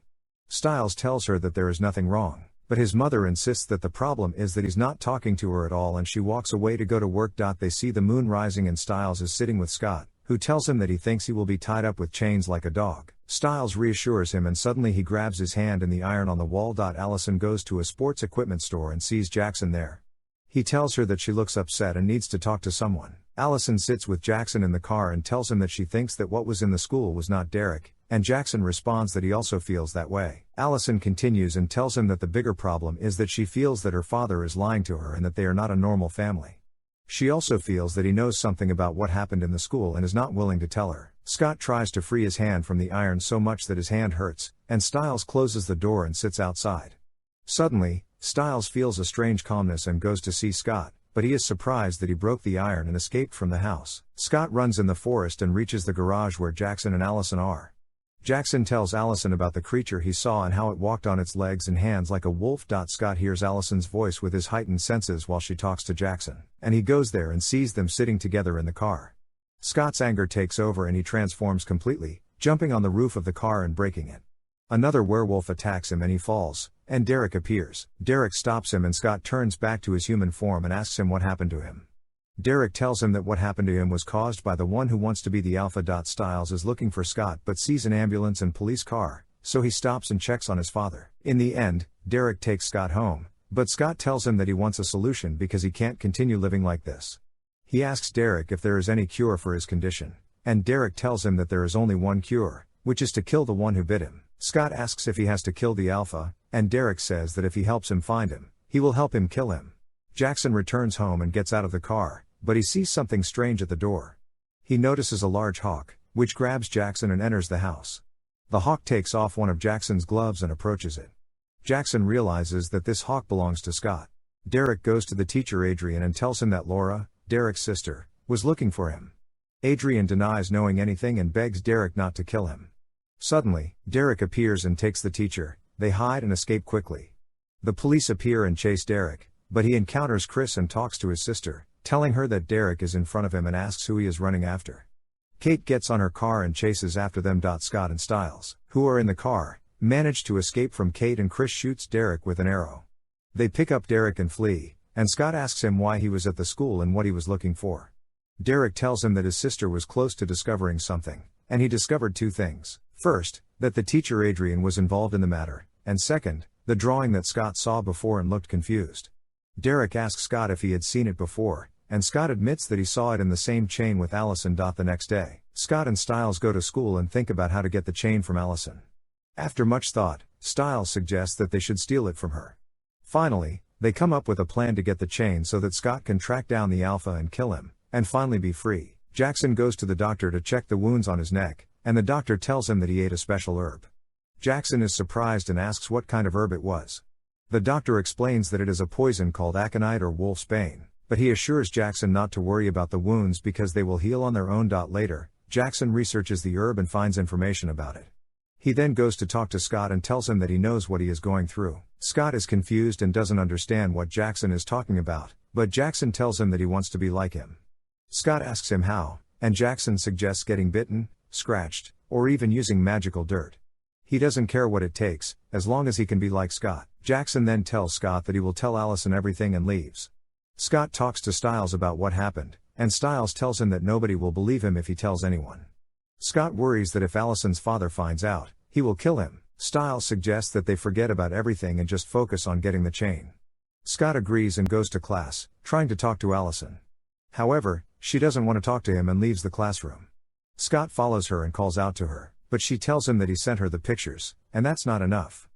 Stiles tells her that there is nothing wrong, but his mother insists that the problem is that he's not talking to her at all and she walks away to go to work. They see the moon rising and Stiles is sitting with Scott, who tells him that he thinks he will be tied up with chains like a dog. Stiles reassures him and suddenly he grabs his hand in the iron on the wall. Allison goes to a sports equipment store and sees Jackson there. He tells her that she looks upset and needs to talk to someone. Allison sits with Jackson in the car and tells him that she thinks that what was in the school was not Derek, and Jackson responds that he also feels that way. Allison continues and tells him that the bigger problem is that she feels that her father is lying to her and that they are not a normal family. She also feels that he knows something about what happened in the school and is not willing to tell her. Scott tries to free his hand from the iron so much that his hand hurts, and Stiles closes the door and sits outside. Suddenly, Stiles feels a strange calmness and goes to see Scott, but he is surprised that he broke the iron and escaped from the house. Scott runs in the forest and reaches the garage where Jackson and Allison are. Jackson tells Allison about the creature he saw and how it walked on its legs and hands like a wolf. Scott hears Allison's voice with his heightened senses while she talks to Jackson, and he goes there and sees them sitting together in the car. Scott's anger takes over and he transforms completely, jumping on the roof of the car and breaking it. Another werewolf attacks him and he falls, and Derek appears. Derek stops him and Scott turns back to his human form and asks him what happened to him. Derek tells him that what happened to him was caused by the one who wants to be the alpha. Stiles is looking for Scott but sees an ambulance and police car, so he stops and checks on his father. In the end, Derek takes Scott home, but Scott tells him that he wants a solution because he can't continue living like this. He asks Derek if there is any cure for his condition, and Derek tells him that there is only one cure, which is to kill the one who bit him. Scott asks if he has to kill the alpha, and Derek says that if he helps him find him, he will help him kill him. Jackson returns home and gets out of the car, but he sees something strange at the door. He notices a large hawk, which grabs Jackson and enters the house. The hawk takes off one of Jackson's gloves and approaches it. Jackson realizes that this hawk belongs to Scott. Derek goes to the teacher Adrian and tells him that Laura, Derek's sister, was looking for him. Adrian denies knowing anything and begs Derek not to kill him. Suddenly, Derek appears and takes the teacher. They hide and escape quickly. The police appear and chase Derek, but he encounters Chris and talks to his sister, telling her that Derek is in front of him and asks who he is running after. Kate gets on her car and chases after them. Scott and Stiles, who are in the car, manage to escape from Kate and Chris shoots Derek with an arrow. They pick up Derek and flee, and Scott asks him why he was at the school and what he was looking for. Derek tells him that his sister was close to discovering something, and he discovered two things. First, that the teacher Adrian was involved in the matter, and second, the drawing that Scott saw before and looked confused. Derek asks Scott if he had seen it before, and Scott admits that he saw it in the same chain with Allison. The next day, Scott and Stiles go to school and think about how to get the chain from Allison. After much thought, Stiles suggests that they should steal it from her. Finally, they come up with a plan to get the chain so that Scott can track down the alpha and kill him, and finally be free. Jackson goes to the doctor to check the wounds on his neck, and the doctor tells him that he ate a special herb. Jackson is surprised and asks what kind of herb it was. The doctor explains that it is a poison called aconite or wolf's bane, but he assures Jackson not to worry about the wounds because they will heal on their own. Later, Jackson researches the herb and finds information about it. He then goes to talk to Scott and tells him that he knows what he is going through. Scott is confused and doesn't understand what Jackson is talking about, but Jackson tells him that he wants to be like him. Scott asks him how, and Jackson suggests getting bitten, scratched, or even using magical dirt. He doesn't care what it takes, as long as he can be like Scott. Jackson then tells Scott that he will tell Allison everything and leaves. Scott talks to Stiles about what happened, and Stiles tells him that nobody will believe him if he tells anyone. Scott worries that if Allison's father finds out, he will kill him. Stiles suggests that they forget about everything and just focus on getting the chain. Scott agrees and goes to class, trying to talk to Allison. However, she doesn't want to talk to him and leaves the classroom. Scott follows her and calls out to her, but she tells him that he sent her the pictures, and that's not enough.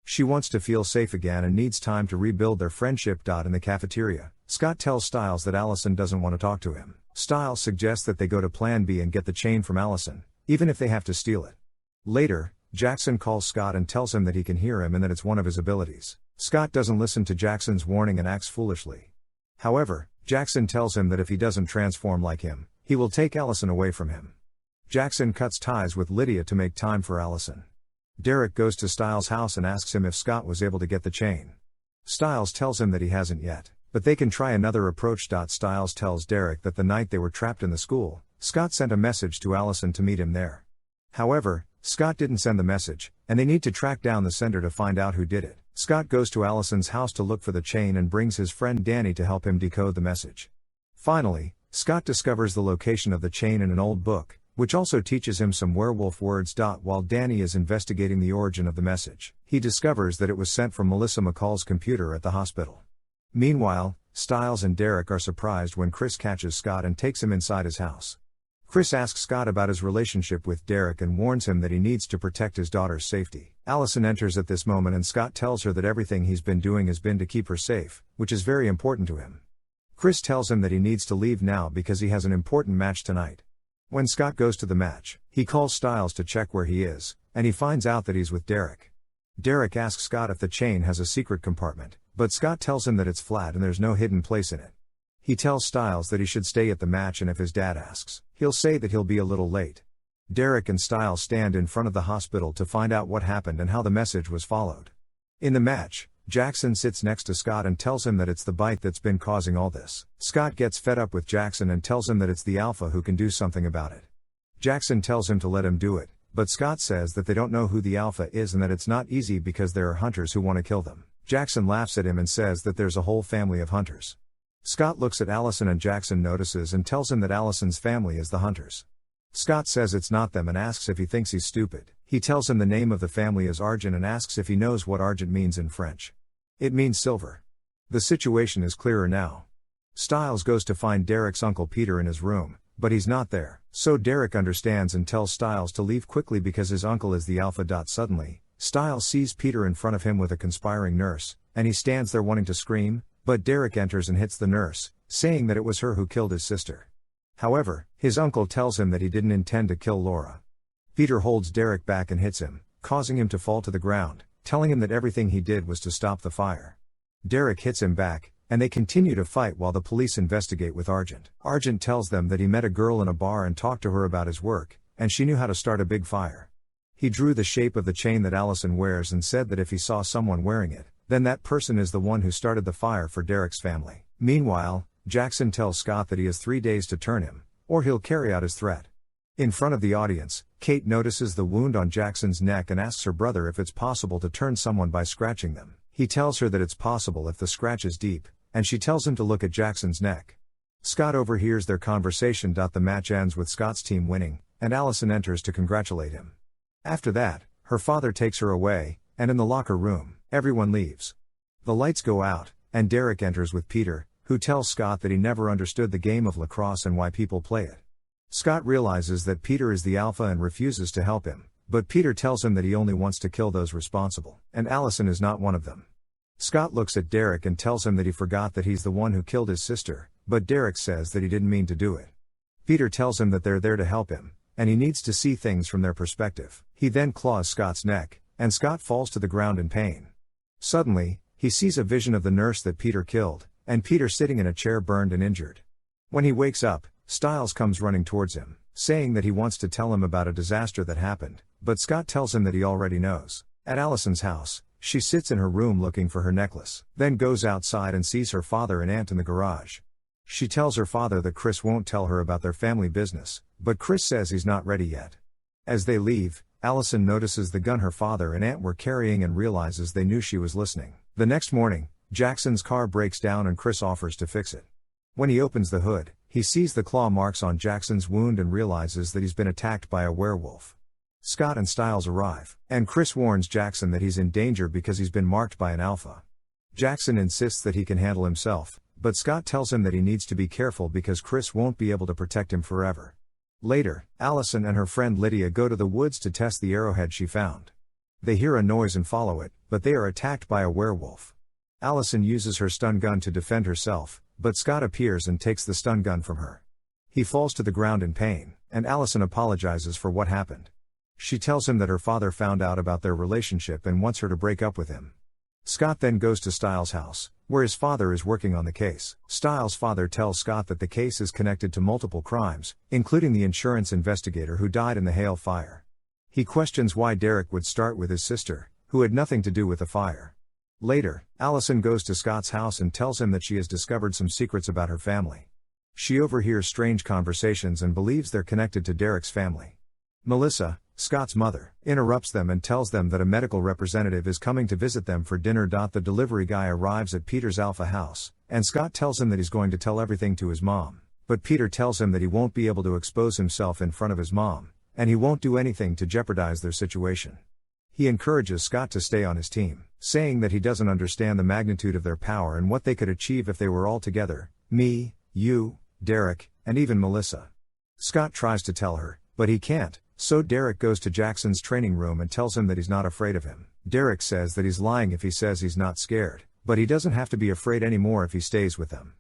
She wants to feel safe again and needs time to rebuild their friendship. In the cafeteria, Scott tells Stiles that Allison doesn't want to talk to him. Stiles suggests that they go to Plan B and get the chain from Allison, even if they have to steal it. Later, Jackson calls Scott and tells him that he can hear him and that it's one of his abilities. Scott doesn't listen to Jackson's warning and acts foolishly. However, Jackson tells him that if he doesn't transform like him, he will take Allison away from him. Jackson cuts ties with Lydia to make time for Allison. Derek goes to Stiles' house and asks him if Scott was able to get the chain. Stiles tells him that he hasn't yet, but they can try another approach. Stiles tells Derek that the night they were trapped in the school, Scott sent a message to Allison to meet him there. However, Scott didn't send the message, and they need to track down the sender to find out who did it. Scott goes to Allison's house to look for the chain and brings his friend Danny to help him decode the message. Finally, Scott discovers the location of the chain in an old book, which also teaches him some werewolf words. While Danny is investigating the origin of the message, he discovers that it was sent from Melissa McCall's computer at the hospital. Meanwhile, Stiles and Derek are surprised when Chris catches Scott and takes him inside his house. Chris asks Scott about his relationship with Derek and warns him that he needs to protect his daughter's safety. Allison enters at this moment and Scott tells her that everything he's been doing has been to keep her safe, which is very important to him. Chris tells him that he needs to leave now because he has an important match tonight. When Scott goes to the match, he calls Stiles to check where he is, and he finds out that he's with Derek. Derek asks Scott if the chain has a secret compartment, but Scott tells him that it's flat and there's no hidden place in it. He tells Stiles that he should stay at the match and if his dad asks, he'll say that he'll be a little late. Derek and Stiles stand in front of the hospital to find out what happened and how the message was followed. In the match, Jackson sits next to Scott and tells him that it's the bite that's been causing all this. Scott gets fed up with Jackson and tells him that it's the alpha who can do something about it. Jackson tells him to let him do it, but Scott says that they don't know who the alpha is and that it's not easy because there are hunters who want to kill them. Jackson laughs at him and says that there's a whole family of hunters. Scott looks at Allison and Jackson notices and tells him that Allison's family is the hunters. Scott says it's not them and asks if he thinks he's stupid. He tells him the name of the family is Argent and asks if he knows what Argent means in French. It means silver. The situation is clearer now. Stiles goes to find Derek's uncle Peter in his room, but he's not there, so Derek understands and tells Stiles to leave quickly because his uncle is the alpha. Suddenly, Stiles sees Peter in front of him with a conspiring nurse, and he stands there wanting to scream, but Derek enters and hits the nurse, saying that it was her who killed his sister. However, his uncle tells him that he didn't intend to kill Laura. Peter holds Derek back and hits him, causing him to fall to the ground, telling him that everything he did was to stop the fire. Derek hits him back, and they continue to fight while the police investigate with Argent. Argent tells them that he met a girl in a bar and talked to her about his work, and she knew how to start a big fire. He drew the shape of the chain that Allison wears and said that if he saw someone wearing it, then that person is the one who started the fire for Derek's family. Meanwhile, Jackson tells Scott that he has 3 days to turn him, or he'll carry out his threat. In front of the audience, Kate notices the wound on Jackson's neck and asks her brother if it's possible to turn someone by scratching them. He tells her that it's possible if the scratch is deep, and she tells him to look at Jackson's neck. Scott overhears their conversation. The match ends with Scott's team winning, and Allison enters to congratulate him. After that, her father takes her away, and in the locker room, everyone leaves. The lights go out, and Derek enters with Peter, who tells Scott that he never understood the game of lacrosse and why people play it. Scott realizes that Peter is the alpha and refuses to help him, but Peter tells him that he only wants to kill those responsible, and Allison is not one of them. Scott looks at Derek and tells him that he forgot that he's the one who killed his sister, but Derek says that he didn't mean to do it. Peter tells him that they're there to help him, and he needs to see things from their perspective. He then claws Scott's neck, and Scott falls to the ground in pain. Suddenly, he sees a vision of the nurse that Peter killed, and Peter sitting in a chair burned and injured. When he wakes up, Stiles comes running towards him, saying that he wants to tell him about a disaster that happened, but Scott tells him that he already knows. At Allison's house, she sits in her room looking for her necklace, then goes outside and sees her father and aunt in the garage. She tells her father that Chris won't tell her about their family business, but Chris says he's not ready yet. As they leave, Allison notices the gun her father and aunt were carrying and realizes they knew she was listening. The next morning, Jackson's car breaks down and Chris offers to fix it. When he opens the hood, he sees the claw marks on Jackson's wound and realizes that he's been attacked by a werewolf. Scott and Stiles arrive, and Chris warns Jackson that he's in danger because he's been marked by an alpha. Jackson insists that he can handle himself, but Scott tells him that he needs to be careful because Chris won't be able to protect him forever. Later, Allison and her friend Lydia go to the woods to test the arrowhead she found. They hear a noise and follow it, but they are attacked by a werewolf. Allison uses her stun gun to defend herself, but Scott appears and takes the stun gun from her. He falls to the ground in pain, and Allison apologizes for what happened. She tells him that her father found out about their relationship and wants her to break up with him. Scott then goes to Stiles' house, where his father is working on the case. Stiles' father tells Scott that the case is connected to multiple crimes, including the insurance investigator who died in the Hale fire. He questions why Derek would start with his sister, who had nothing to do with the fire. Later, Allison goes to Scott's house and tells him that she has discovered some secrets about her family. She overhears strange conversations and believes they're connected to Derek's family. Melissa, Scott's mother, interrupts them and tells them that a medical representative is coming to visit them for dinner. The delivery guy arrives at Peter's alpha house, and Scott tells him that he's going to tell everything to his mom, but Peter tells him that he won't be able to expose himself in front of his mom, and he won't do anything to jeopardize their situation. He encourages Scott to stay on his team, saying that he doesn't understand the magnitude of their power and what they could achieve if they were all together, me, you, Derek, and even Melissa. Scott tries to tell her, but he can't, so Derek goes to Jackson's training room and tells him that he's not afraid of him. Derek says that he's lying if he says he's not scared, but he doesn't have to be afraid anymore if he stays with them.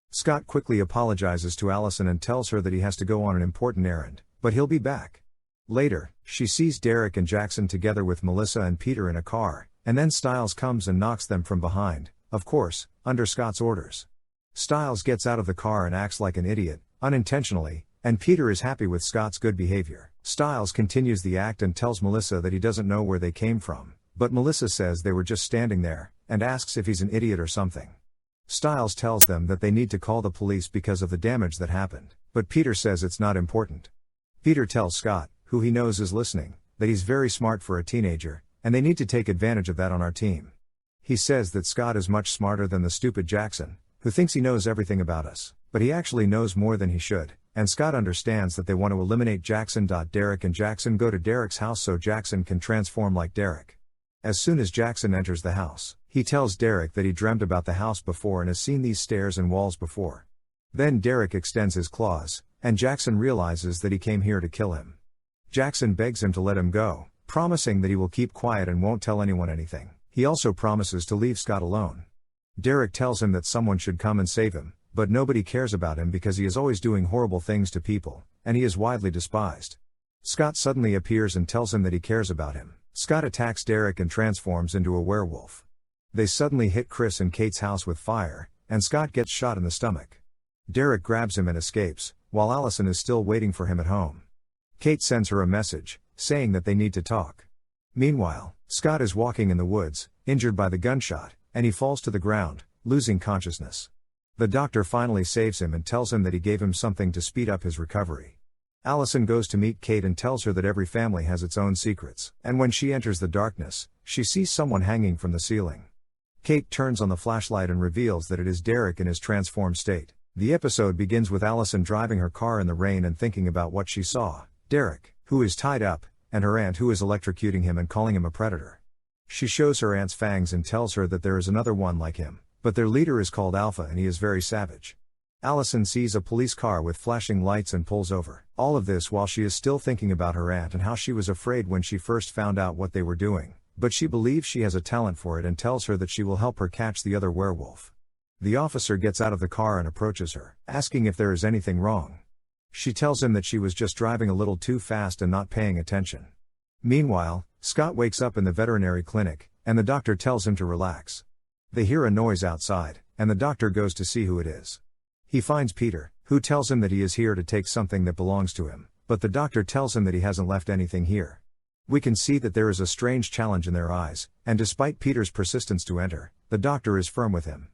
Scott quickly apologizes to Allison and tells her that he has to go on an important errand, but he'll be back. Later, she sees Derek and Jackson together with Melissa and Peter in a car, and then Stiles comes and knocks them from behind, of course, under Scott's orders. Stiles gets out of the car and acts like an idiot, unintentionally, and Peter is happy with Scott's good behavior. Stiles continues the act and tells Melissa that he doesn't know where they came from, but Melissa says they were just standing there, and asks if he's an idiot or something. Stiles tells them that they need to call the police because of the damage that happened, but Peter says it's not important. Peter tells Scott, who he knows is listening, that he's very smart for a teenager, and they need to take advantage of that on our team. He says that Scott is much smarter than the stupid Jackson, who thinks he knows everything about us, but he actually knows more than he should, and Scott understands that they want to eliminate Jackson. Derek and Jackson go to Derek's house so Jackson can transform like Derek. As soon as Jackson enters the house, he tells Derek that he dreamt about the house before and has seen these stairs and walls before. Then Derek extends his claws, and Jackson realizes that he came here to kill him. Jackson begs him to let him go, promising that he will keep quiet and won't tell anyone anything. He also promises to leave Scott alone. Derek tells him that someone should come and save him, but nobody cares about him because he is always doing horrible things to people, and he is widely despised. Scott suddenly appears and tells him that he cares about him. Scott attacks Derek and transforms into a werewolf. They suddenly hit Chris and Kate's house with fire, and Scott gets shot in the stomach. Derek grabs him and escapes, while Allison is still waiting for him at home. Kate sends her a message, saying that they need to talk. Meanwhile, Scott is walking in the woods, injured by the gunshot, and he falls to the ground, losing consciousness. The doctor finally saves him and tells him that he gave him something to speed up his recovery. Allison goes to meet Kate and tells her that every family has its own secrets, and when she enters the darkness, she sees someone hanging from the ceiling. Kate turns on the flashlight and reveals that it is Derek in his transformed state. The episode begins with Allison driving her car in the rain and thinking about what she saw: Derek, who is tied up, and her aunt who is electrocuting him and calling him a predator. She shows her aunt's fangs and tells her that there is another one like him, but their leader is called Alpha and he is very savage. Allison sees a police car with flashing lights and pulls over. All of this while she is still thinking about her aunt and how she was afraid when she first found out what they were doing, but she believes she has a talent for it and tells her that she will help her catch the other werewolf. The officer gets out of the car and approaches her, asking if there is anything wrong. She tells him that she was just driving a little too fast and not paying attention. Meanwhile, Scott wakes up in the veterinary clinic, and the doctor tells him to relax. They hear a noise outside, and the doctor goes to see who it is. He finds Peter, who tells him that he is here to take something that belongs to him, but the doctor tells him that he hasn't left anything here. We can see that there is a strange challenge in their eyes, and despite Peter's persistence to enter, the doctor is firm with him.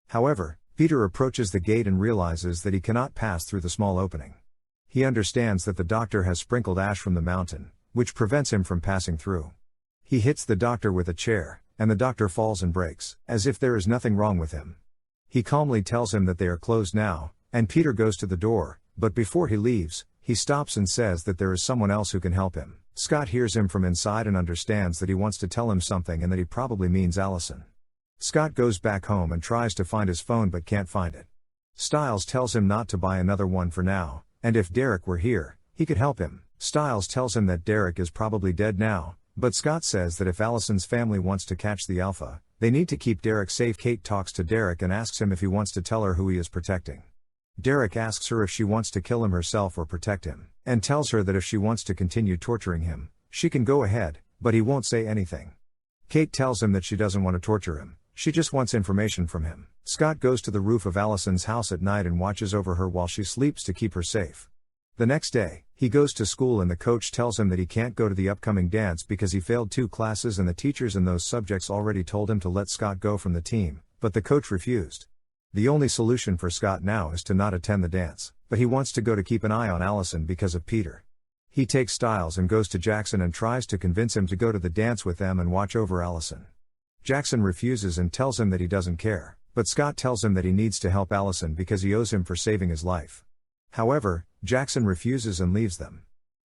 However, Peter approaches the gate and realizes that he cannot pass through the small opening. He understands that the doctor has sprinkled ash from the mountain, which prevents him from passing through. He hits the doctor with a chair, and the doctor falls and breaks, as if there is nothing wrong with him. He calmly tells him that they are closed now, and Peter goes to the door, but before he leaves, he stops and says that there is someone else who can help him. Scott hears him from inside and understands that he wants to tell him something and that he probably means Allison. Scott goes back home and tries to find his phone but can't find it. Stiles tells him not to buy another one for now, and if Derek were here, he could help him. Stiles tells him that Derek is probably dead now, but Scott says that if Allison's family wants to catch the Alpha, they need to keep Derek safe. Kate talks to Derek and asks him if he wants to tell her who he is protecting. Derek asks her if she wants to kill him herself or protect him, and tells her that if she wants to continue torturing him, she can go ahead, but he won't say anything. Kate tells him that she doesn't want to torture him, she just wants information from him. Scott goes to the roof of Allison's house at night and watches over her while she sleeps to keep her safe. The next day, he goes to school and the coach tells him that he can't go to the upcoming dance because he failed 2 classes and the teachers in those subjects already told him to let Scott go from the team, but the coach refused. The only solution for Scott now is to not attend the dance, but he wants to go to keep an eye on Allison because of Peter. He takes Stiles and goes to Jackson and tries to convince him to go to the dance with them and watch over Allison. Jackson refuses and tells him that he doesn't care, but Scott tells him that he needs to help Allison because he owes him for saving his life. However, Jackson refuses and leaves them.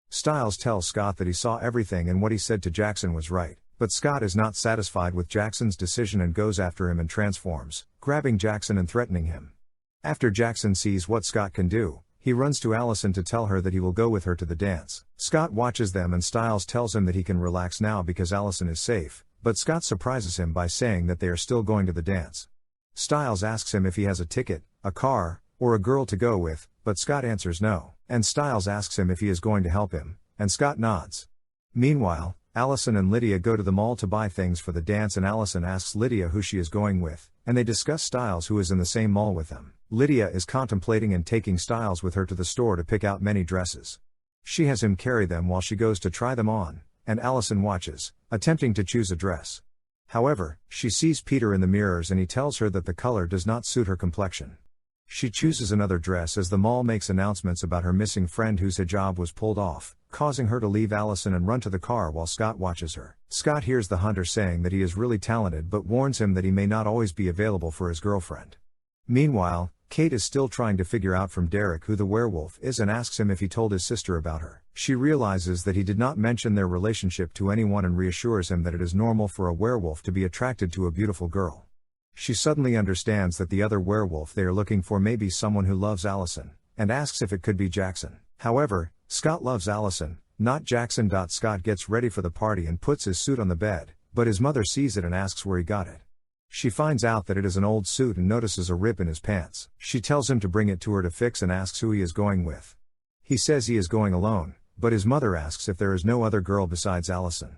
Stiles tells Scott that he saw everything and what he said to Jackson was right, but Scott is not satisfied with Jackson's decision and goes after him and transforms, grabbing Jackson and threatening him. After Jackson sees what Scott can do, he runs to Allison to tell her that he will go with her to the dance. Scott watches them and Stiles tells him that he can relax now because Allison is safe, but Scott surprises him by saying that they are still going to the dance. Stiles asks him if he has a ticket, a car, or a girl to go with, but Scott answers no, and Stiles asks him if he is going to help him, and Scott nods. Meanwhile, Allison and Lydia go to the mall to buy things for the dance and Allison asks Lydia who she is going with, and they discuss Stiles who is in the same mall with them. Lydia is contemplating and taking Stiles with her to the store to pick out many dresses. She has him carry them while she goes to try them on, and Allison watches, attempting to choose a dress. However, she sees Peter in the mirrors and he tells her that the color does not suit her complexion. She chooses another dress as the mall makes announcements about her missing friend whose hijab was pulled off, causing her to leave Allison and run to the car while Scott watches her. Scott hears the hunter saying that he is really talented but warns him that he may not always be available for his girlfriend. Meanwhile, Kate is still trying to figure out from Derek who the werewolf is and asks him if he told his sister about her. She realizes that he did not mention their relationship to anyone and reassures him that it is normal for a werewolf to be attracted to a beautiful girl. She suddenly understands that the other werewolf they are looking for may be someone who loves Allison, and asks if it could be Jackson. However, Scott loves Allison, not Jackson. Scott gets ready for the party and puts his suit on the bed, but his mother sees it and asks where he got it. She finds out that it is an old suit and notices a rip in his pants. She tells him to bring it to her to fix and asks who he is going with. He says he is going alone, but his mother asks if there is no other girl besides Allison.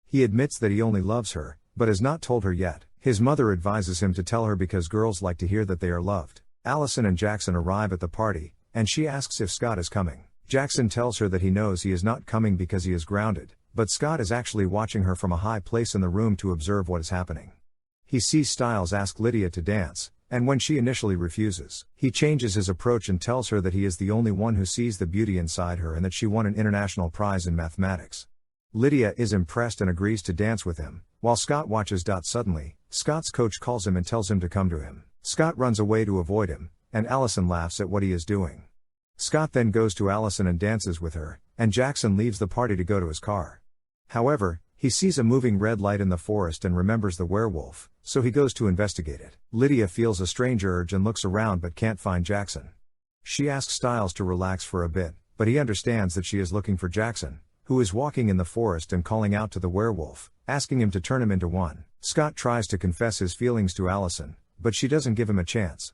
He admits that he only loves her, but has not told her yet. His mother advises him to tell her because girls like to hear that they are loved. Allison and Jackson arrive at the party, and she asks if Scott is coming. Jackson tells her that he knows he is not coming because he is grounded, but Scott is actually watching her from a high place in the room to observe what is happening. He sees Stiles ask Lydia to dance, and when she initially refuses, he changes his approach and tells her that he is the only one who sees the beauty inside her and that she won an international prize in mathematics. Lydia is impressed and agrees to dance with him, while Scott watches. Suddenly, Scott's coach calls him and tells him to come to him. Scott runs away to avoid him, and Allison laughs at what he is doing. Scott then goes to Allison and dances with her, and Jackson leaves the party to go to his car. However, he sees a moving red light in the forest and remembers the werewolf, so he goes to investigate it. Lydia feels a strange urge and looks around but can't find Jackson. She asks Stiles to relax for a bit, but he understands that she is looking for Jackson, who is walking in the forest and calling out to the werewolf, asking him to turn him into one. Scott tries to confess his feelings to Allison, but she doesn't give him a chance.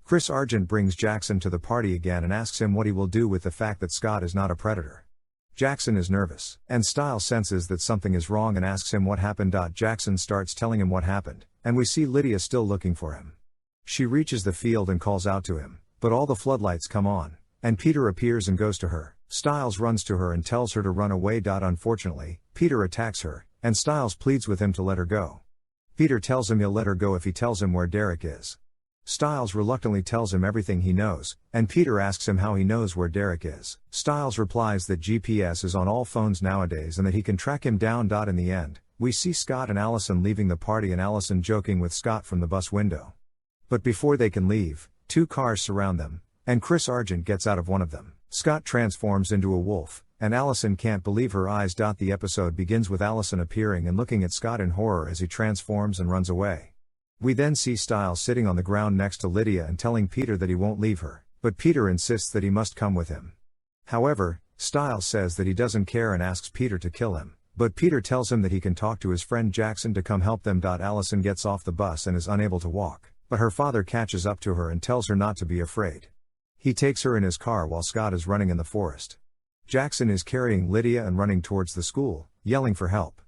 Chris Argent brings Jackson to the party again and asks him what he will do with the fact that Scott is not a predator. Jackson is nervous, and Stiles senses that something is wrong and asks him what happened. Jackson starts telling him what happened, and we see Lydia still looking for him. She reaches the field and calls out to him, but all the floodlights come on, and Peter appears and goes to her. Stiles runs to her and tells her to run away. Unfortunately, Peter attacks her, and Stiles pleads with him to let her go. Peter tells him he'll let her go if he tells him where Derek is. Stiles reluctantly tells him everything he knows, and Peter asks him how he knows where Derek is. Stiles replies that GPS is on all phones nowadays and that he can track him down. In the end, we see Scott and Allison leaving the party and Allison joking with Scott from the bus window. But before they can leave, two cars surround them, and Chris Argent gets out of one of them. Scott transforms into a wolf, and Allison can't believe her eyes. The episode begins with Allison appearing and looking at Scott in horror as he transforms and runs away. We then see Stiles sitting on the ground next to Lydia and telling Peter that he won't leave her, but Peter insists that he must come with him. However, Stiles says that he doesn't care and asks Peter to kill him, but Peter tells him that he can talk to his friend Jackson to come help them. Allison gets off the bus and is unable to walk, but her father catches up to her and tells her not to be afraid. He takes her in his car while Scott is running in the forest. Jackson is carrying Lydia and running towards the school, yelling for help.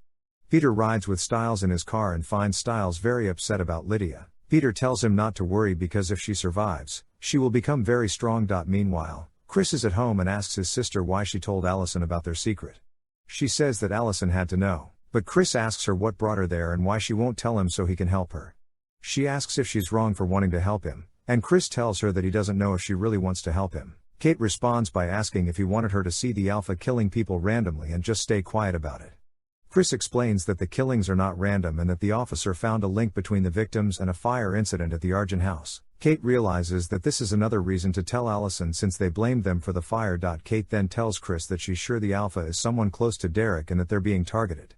Peter rides with Stiles in his car and finds Stiles very upset about Lydia. Peter tells him not to worry because if she survives, she will become very strong. Meanwhile, Chris is at home and asks his sister why she told Allison about their secret. She says that Allison had to know, but Chris asks her what brought her there and why she won't tell him so he can help her. She asks if she's wrong for wanting to help him, and Chris tells her that he doesn't know if she really wants to help him. Kate responds by asking if he wanted her to see the alpha killing people randomly and just stay quiet about it. Chris explains that the killings are not random and that the officer found a link between the victims and a fire incident at the Argent house. Kate realizes that this is another reason to tell Allison since they blamed them for the fire. Kate then tells Chris that she's sure the alpha is someone close to Derek and that they're being targeted.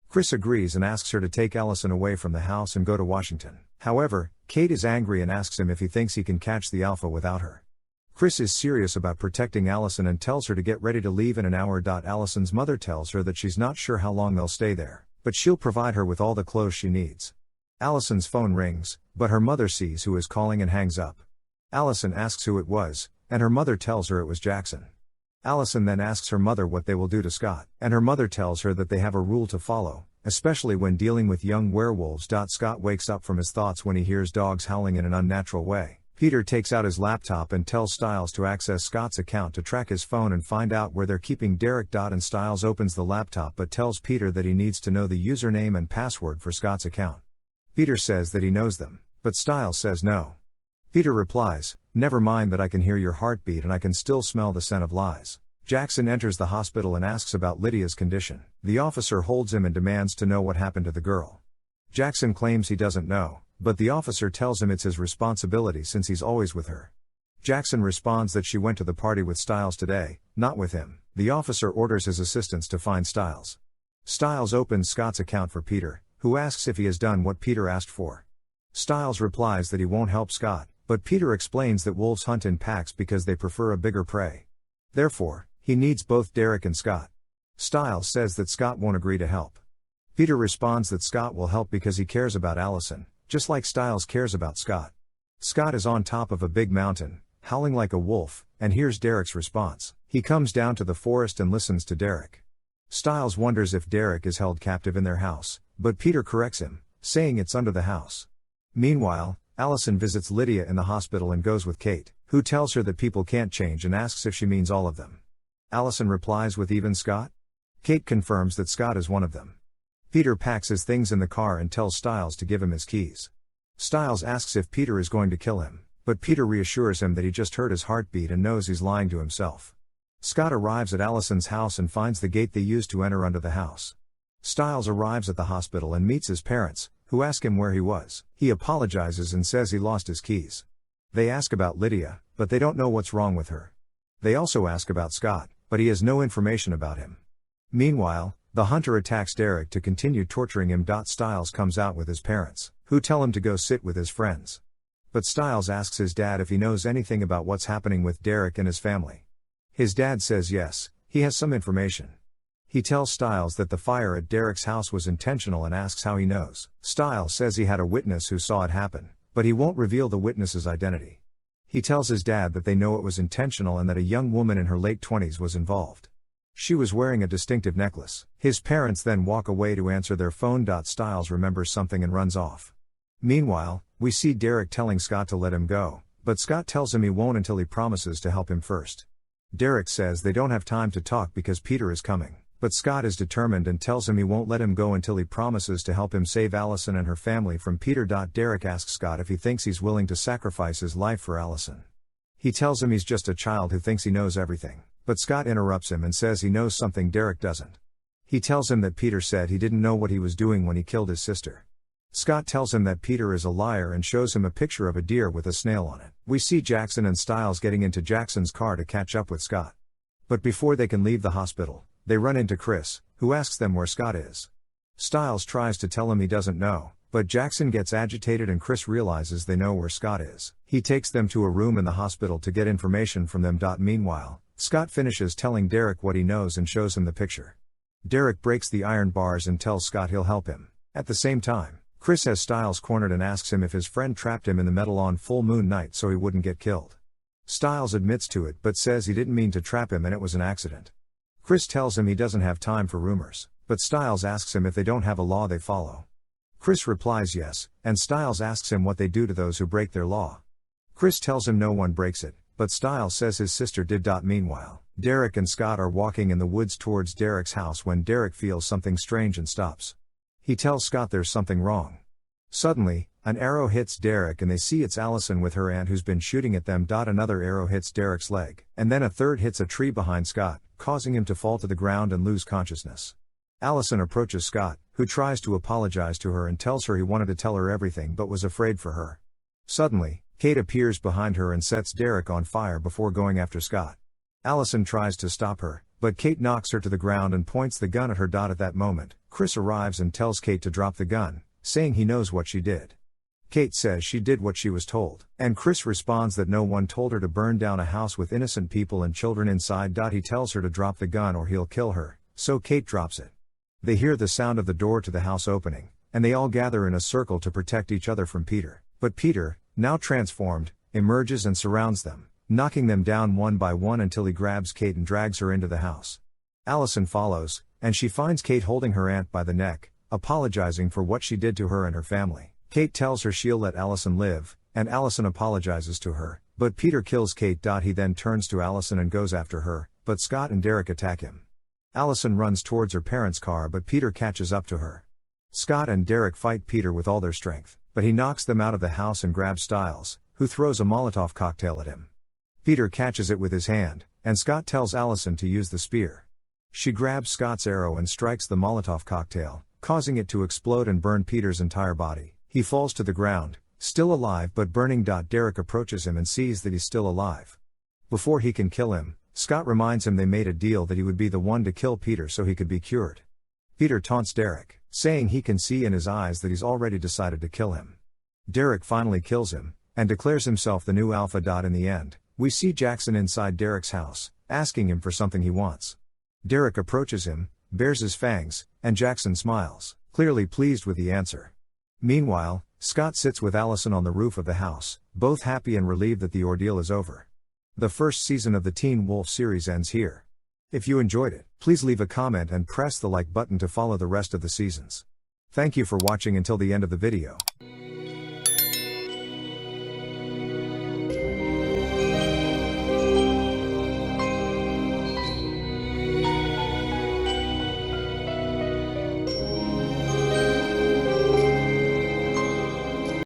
Chris agrees and asks her to take Allison away from the house and go to Washington. However, Kate is angry and asks him if he thinks he can catch the alpha without her. Chris is serious about protecting Allison and tells her to get ready to leave in an hour. Allison's mother tells her that she's not sure how long they'll stay there, but she'll provide her with all the clothes she needs. Allison's phone rings, but her mother sees who is calling and hangs up. Allison asks who it was, and her mother tells her it was Jackson. Allison then asks her mother what they will do to Scott, and her mother tells her that they have a rule to follow, especially when dealing with young werewolves. Scott wakes up from his thoughts when he hears dogs howling in an unnatural way. Peter takes out his laptop and tells Stiles to access Scott's account to track his phone and find out where they're keeping Derek. And Stiles opens the laptop but tells Peter that he needs to know the username and password for Scott's account. Peter says that he knows them, but Stiles says no. Peter replies, "Never mind that I can hear your heartbeat and I can still smell the scent of lies." Jackson enters the hospital and asks about Lydia's condition. The officer holds him and demands to know what happened to the girl. Jackson claims he doesn't know, but the officer tells him it's his responsibility since he's always with her. Jackson responds that she went to the party with Stiles today, not with him. The officer orders his assistants to find Stiles. Stiles opens Scott's account for Peter, who asks if he has done what Peter asked for. Stiles replies that he won't help Scott, but Peter explains that wolves hunt in packs because they prefer a bigger prey. Therefore, he needs both Derek and Scott. Stiles says that Scott won't agree to help. Peter responds that Scott will help because he cares about Allison, just like Stiles cares about Scott. Scott is on top of a big mountain, howling like a wolf, and hears Derek's response. He comes down to the forest and listens to Derek. Stiles wonders if Derek is held captive in their house, but Peter corrects him, saying it's under the house. Meanwhile, Allison visits Lydia in the hospital and goes with Kate, who tells her that people can't change and asks if she means all of them. Allison replies with even Scott. Kate confirms that Scott is one of them. Peter packs his things in the car and tells Stiles to give him his keys. Stiles asks if Peter is going to kill him, but Peter reassures him that he just heard his heartbeat and knows he's lying to himself. Scott arrives at Allison's house and finds the gate they used to enter under the house. Stiles arrives at the hospital and meets his parents, who ask him where he was. He apologizes and says he lost his keys. They ask about Lydia, but they don't know what's wrong with her. They also ask about Scott, but he has no information about him. Meanwhile, the hunter attacks Derek to continue torturing him. Stiles comes out with his parents, who tell him to go sit with his friends. But Stiles asks his dad if he knows anything about what's happening with Derek and his family. His dad says yes, he has some information. He tells Stiles that the fire at Derek's house was intentional and asks how he knows. Stiles says he had a witness who saw it happen, but he won't reveal the witness's identity. He tells his dad that they know it was intentional and that a young woman in her late 20s was involved. She was wearing a distinctive necklace. His parents then walk away to answer their phone. Stiles remembers something and runs off. Meanwhile, we see Derek telling Scott to let him go, but Scott tells him he won't until he promises to help him first. Derek says they don't have time to talk because Peter is coming. But Scott is determined and tells him he won't let him go until he promises to help him save Allison and her family from Peter. Derek asks Scott if he thinks he's willing to sacrifice his life for Allison. He tells him he's just a child who thinks he knows everything, but Scott interrupts him and says he knows something Derek doesn't. He tells him that Peter said he didn't know what he was doing when he killed his sister. Scott tells him that Peter is a liar and shows him a picture of a deer with a snail on it. We see Jackson and Stiles getting into Jackson's car to catch up with Scott. But before they can leave the hospital, they run into Chris, who asks them where Scott is. Stiles tries to tell him he doesn't know, but Jackson gets agitated and Chris realizes they know where Scott is. He takes them to a room in the hospital to get information from them. Meanwhile, Scott finishes telling Derek what he knows and shows him the picture. Derek breaks the iron bars and tells Scott he'll help him. At the same time, Chris has Stiles cornered and asks him if his friend trapped him in the metal on full moon night so he wouldn't get killed. Stiles admits to it but says he didn't mean to trap him and it was an accident. Chris tells him he doesn't have time for rumors, but Stiles asks him if they don't have a law they follow. Chris replies yes, and Stiles asks him what they do to those who break their law. Chris tells him no one breaks it, but Stiles says his sister did. Meanwhile, Derek and Scott are walking in the woods towards Derek's house when Derek feels something strange and stops. He tells Scott there's something wrong. Suddenly, an arrow hits Derek and they see it's Allison with her aunt who's been shooting at them. Another arrow hits Derek's leg, and then a third hits a tree behind Scott, causing him to fall to the ground and lose consciousness. Allison approaches Scott, who tries to apologize to her and tells her he wanted to tell her everything but was afraid for her. Suddenly, Kate appears behind her and sets Derek on fire before going after Scott. Allison tries to stop her, but Kate knocks her to the ground and points the gun at her. At that moment, Chris arrives and tells Kate to drop the gun, saying he knows what she did. Kate says she did what she was told, and Chris responds that no one told her to burn down a house with innocent people and children inside. He tells her to drop the gun or he'll kill her, so Kate drops it. They hear the sound of the door to the house opening, and they all gather in a circle to protect each other from Peter. But Peter, now transformed, emerges and surrounds them, knocking them down one by one until he grabs Kate and drags her into the house. Allison follows, and she finds Kate holding her aunt by the neck, apologizing for what she did to her and her family. Kate tells her she'll let Allison live, and Allison apologizes to her, but Peter kills Kate. He then turns to Allison and goes after her, but Scott and Derek attack him. Allison runs towards her parents' car, but Peter catches up to her. Scott and Derek fight Peter with all their strength, but he knocks them out of the house and grabs Stiles, who throws a Molotov cocktail at him. Peter catches it with his hand, and Scott tells Allison to use the spear. She grabs Scott's arrow and strikes the Molotov cocktail, causing it to explode and burn Peter's entire body. He falls to the ground, still alive but burning. Derek approaches him and sees that he's still alive. Before he can kill him, Scott reminds him they made a deal that he would be the one to kill Peter so he could be cured. Peter taunts Derek, saying he can see in his eyes that he's already decided to kill him. Derek finally kills him, and declares himself the new Alpha. In the end, we see Jackson inside Derek's house, asking him for something he wants. Derek approaches him, bares his fangs, and Jackson smiles, clearly pleased with the answer. Meanwhile, Scott sits with Allison on the roof of the house, both happy and relieved that the ordeal is over. The first season of the Teen Wolf series ends here. If you enjoyed it, please leave a comment and press the like button to follow the rest of the seasons. Thank you for watching until the end of the video.